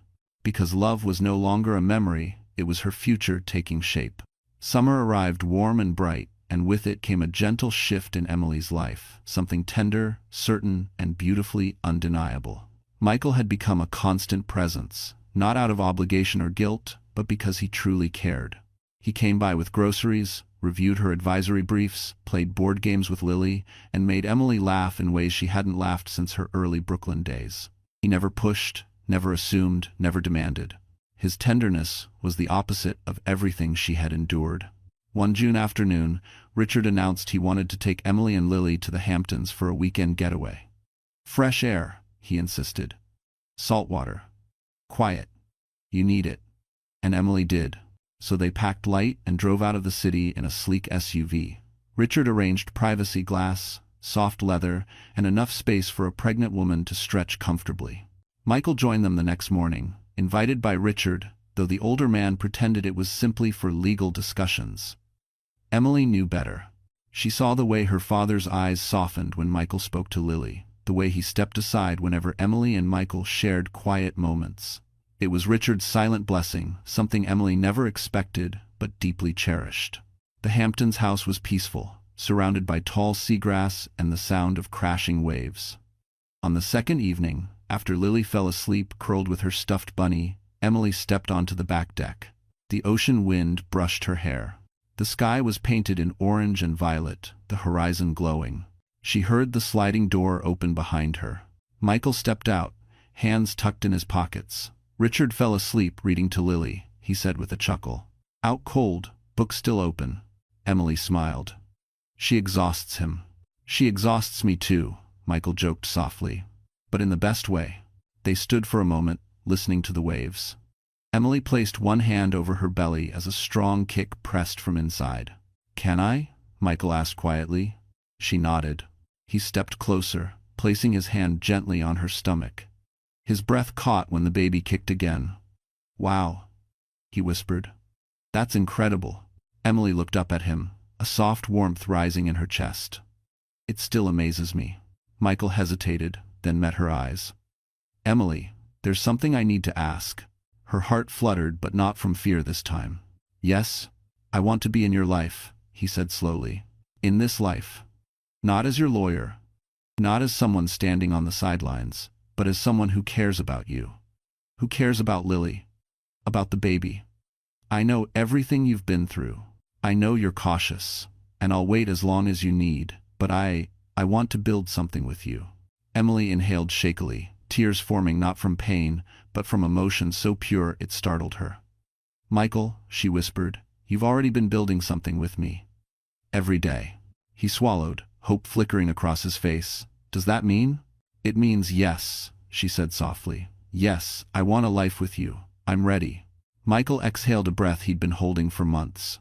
Because love was no longer a memory, it was her future taking shape. Summer arrived warm and bright, and with it came a gentle shift in Emily's life, something tender, certain, and beautifully undeniable. Michael had become a constant presence, not out of obligation or guilt, but because he truly cared. He came by with groceries, reviewed her advisory briefs, played board games with Lily, and made Emily laugh in ways she hadn't laughed since her early Brooklyn days. He never pushed, never assumed, never demanded. His tenderness was the opposite of everything she had endured. One June afternoon, Richard announced he wanted to take Emily and Lily to the Hamptons for a weekend getaway. Fresh air, he insisted. Salt water. Quiet. You need it. And Emily did. So they packed light and drove out of the city in a sleek SUV. Richard arranged privacy glass, soft leather, and enough space for a pregnant woman to stretch comfortably. Michael joined them the next morning, invited by Richard, though the older man pretended it was simply for legal discussions. Emily knew better. She saw the way her father's eyes softened when Michael spoke to Lily, the way he stepped aside whenever Emily and Michael shared quiet moments. It was Richard's silent blessing, something Emily never expected but deeply cherished. The Hamptons' house was peaceful, surrounded by tall seagrass and the sound of crashing waves. On the second evening, after Lily fell asleep curled with her stuffed bunny, Emily stepped onto the back deck. The ocean wind brushed her hair. The sky was painted in orange and violet, the horizon glowing. She heard the sliding door open behind her. Michael stepped out, hands tucked in his pockets. Richard fell asleep reading to Lily, he said with a chuckle. Out cold, book still open. Emily smiled. She exhausts him. She exhausts me too, Michael joked softly. But in the best way. They stood for a moment, listening to the waves. Emily placed one hand over her belly as a strong kick pressed from inside. Can I? Michael asked quietly. She nodded. He stepped closer, placing his hand gently on her stomach. His breath caught when the baby kicked again. Wow, he whispered. That's incredible. Emily looked up at him, a soft warmth rising in her chest. It still amazes me. Michael hesitated, then met her eyes. Emily, there's something I need to ask. Her heart fluttered, but not from fear this time. Yes, I want to be in your life, he said slowly. In this life. Not as your lawyer. Not as someone standing on the sidelines, but as someone who cares about you. Who cares about Lily. About the baby. I know everything you've been through. I know you're cautious, and I'll wait as long as you need, but I want to build something with you. Emily inhaled shakily, tears forming not from pain, but from emotion so pure it startled her. Michael, she whispered, you've already been building something with me. Every day. He swallowed, hope flickering across his face. Does that mean? It means yes, she said softly. Yes, I want a life with you. I'm ready. Michael exhaled a breath he'd been holding for months.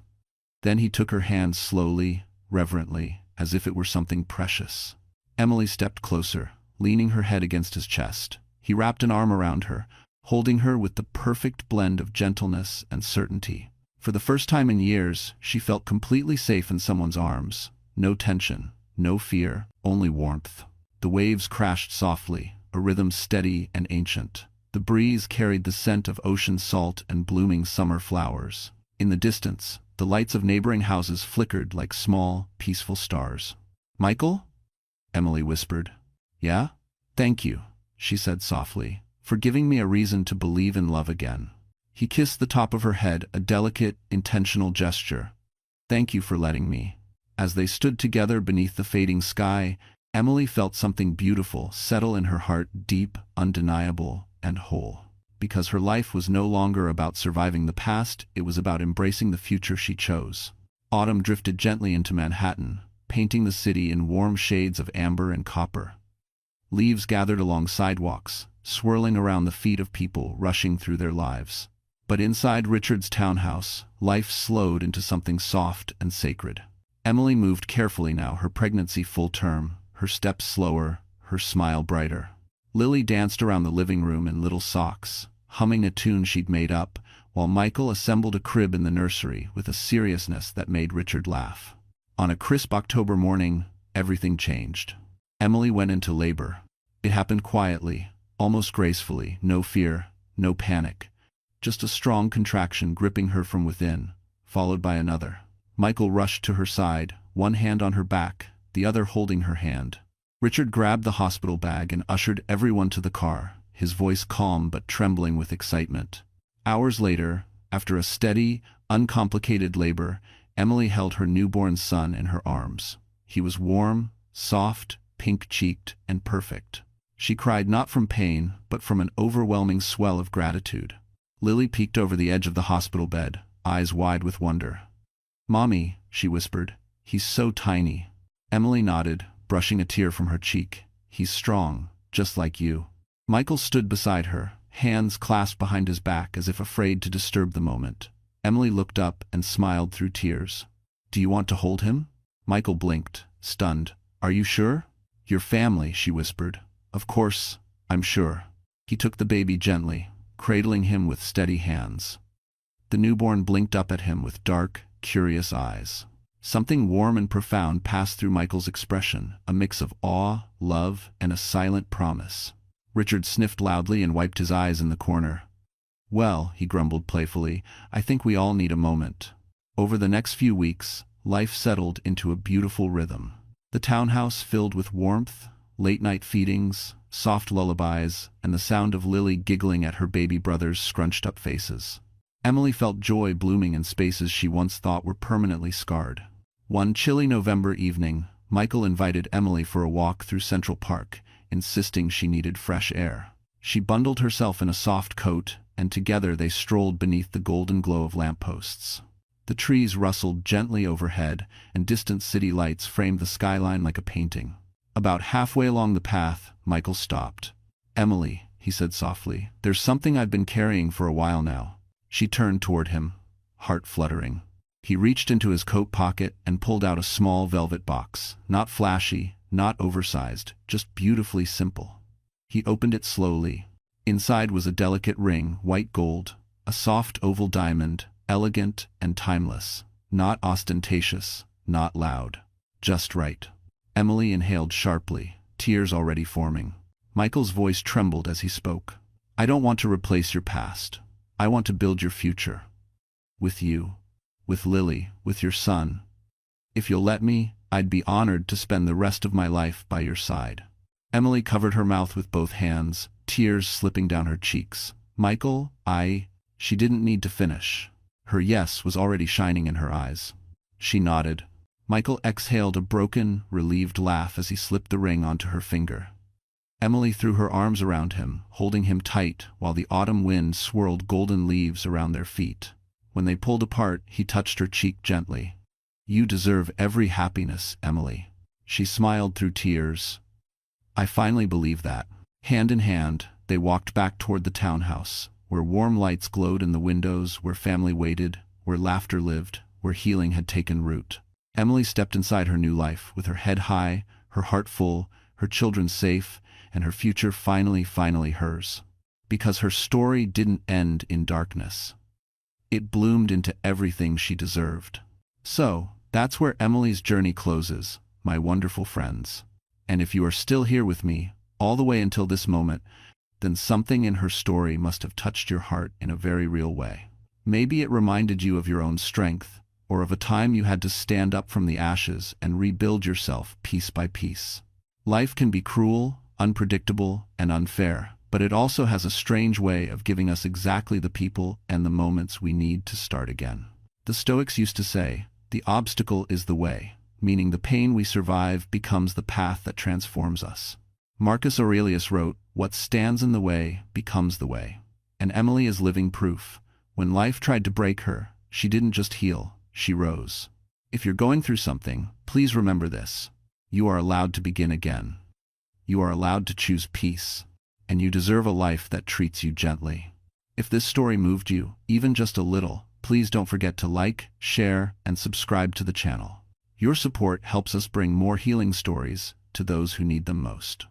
Then he took her hand slowly, reverently, as if it were something precious. Emily stepped closer, leaning her head against his chest. He wrapped an arm around her, holding her with the perfect blend of gentleness and certainty. For the first time in years, she felt completely safe in someone's arms. No tension, no fear, only warmth. The waves crashed softly, a rhythm steady and ancient. The breeze carried the scent of ocean salt and blooming summer flowers. In the distance, the lights of neighboring houses flickered like small, peaceful stars. Michael? Emily whispered. Yeah? Thank you, she said softly, for giving me a reason to believe in love again. He kissed the top of her head, a delicate, intentional gesture. Thank you for letting me. As they stood together beneath the fading sky, Emily felt something beautiful settle in her heart, deep, undeniable, and whole. Because her life was no longer about surviving the past, it was about embracing the future she chose. Autumn drifted gently into Manhattan, painting the city in warm shades of amber and copper. Leaves gathered along sidewalks, swirling around the feet of people rushing through their lives. But inside Richard's townhouse, life slowed into something soft and sacred. Emily moved carefully now, her pregnancy full term, her steps slower, her smile brighter. Lily danced around the living room in little socks, humming a tune she'd made up, while Michael assembled a crib in the nursery with a seriousness that made Richard laugh. On a crisp October morning, everything changed. Emily went into labor. It happened quietly, almost gracefully, no fear, no panic. Just a strong contraction gripping her from within, followed by another. Michael rushed to her side, one hand on her back, the other holding her hand. Richard grabbed the hospital bag and ushered everyone to the car, his voice calm but trembling with excitement. Hours later, after a steady, uncomplicated labor, Emily held her newborn son in her arms. He was warm, soft, pink-cheeked, and perfect. She cried not from pain, but from an overwhelming swell of gratitude. Lily peeked over the edge of the hospital bed, eyes wide with wonder. "Mommy," she whispered, "he's so tiny." Emily nodded, brushing a tear from her cheek. "He's strong, just like you." Michael stood beside her, hands clasped behind his back as if afraid to disturb the moment. Emily looked up and smiled through tears. "Do you want to hold him?" Michael blinked, stunned. "Are you sure?" "Your family," she whispered. "Of course, I'm sure." He took the baby gently, cradling him with steady hands. The newborn blinked up at him with dark, curious eyes. Something warm and profound passed through Michael's expression, a mix of awe, love, and a silent promise. Richard sniffed loudly and wiped his eyes in the corner. "Well," he grumbled playfully, "I think we all need a moment." Over the next few weeks, life settled into a beautiful rhythm. The townhouse filled with warmth, late-night feedings, soft lullabies, and the sound of Lily giggling at her baby brother's scrunched-up faces. Emily felt joy blooming in spaces she once thought were permanently scarred. One chilly November evening, Michael invited Emily for a walk through Central Park, insisting she needed fresh air. She bundled herself in a soft coat, and together they strolled beneath the golden glow of lampposts. The trees rustled gently overhead, and distant city lights framed the skyline like a painting. About halfway along the path, Michael stopped. "Emily," he said softly, "there's something I've been carrying for a while now." She turned toward him, heart fluttering. He reached into his coat pocket and pulled out a small velvet box, not flashy, not oversized, just beautifully simple. He opened it slowly. Inside was a delicate ring, white gold, a soft oval diamond, elegant and timeless, not ostentatious, not loud, just right. Emily inhaled sharply, tears already forming. Michael's voice trembled as he spoke. "I don't want to replace your past. I want to build your future. With you, with Lily, with your son. If you'll let me, I'd be honored to spend the rest of my life by your side." Emily covered her mouth with both hands, tears slipping down her cheeks. "Michael, She didn't need to finish. Her yes was already shining in her eyes. She nodded. Michael exhaled a broken, relieved laugh as he slipped the ring onto her finger. Emily threw her arms around him, holding him tight while the autumn wind swirled golden leaves around their feet. When they pulled apart, he touched her cheek gently. "You deserve every happiness, Emily." She smiled through tears. "I finally believe that." Hand in hand, they walked back toward the townhouse, where warm lights glowed in the windows, where family waited, where laughter lived, where healing had taken root. Emily stepped inside her new life, with her head high, her heart full, her children safe, and her future finally hers. Because her story didn't end in darkness. It bloomed into everything she deserved. So, that's where Emily's journey closes, my wonderful friends. And if you are still here with me, all the way until this moment, then something in her story must have touched your heart in a very real way. Maybe it reminded you of your own strength, or of a time you had to stand up from the ashes and rebuild yourself piece by piece. Life can be cruel, unpredictable, and unfair, but it also has a strange way of giving us exactly the people and the moments we need to start again. The Stoics used to say, "The obstacle is the way," meaning the pain we survive becomes the path that transforms us. Marcus Aurelius wrote, "What stands in the way becomes the way." And Emily is living proof. When life tried to break her, she didn't just heal, she rose. If you're going through something, please remember this. You are allowed to begin again. You are allowed to choose peace. And you deserve a life that treats you gently. If this story moved you, even just a little, please don't forget to like, share, and subscribe to the channel. Your support helps us bring more healing stories to those who need them most.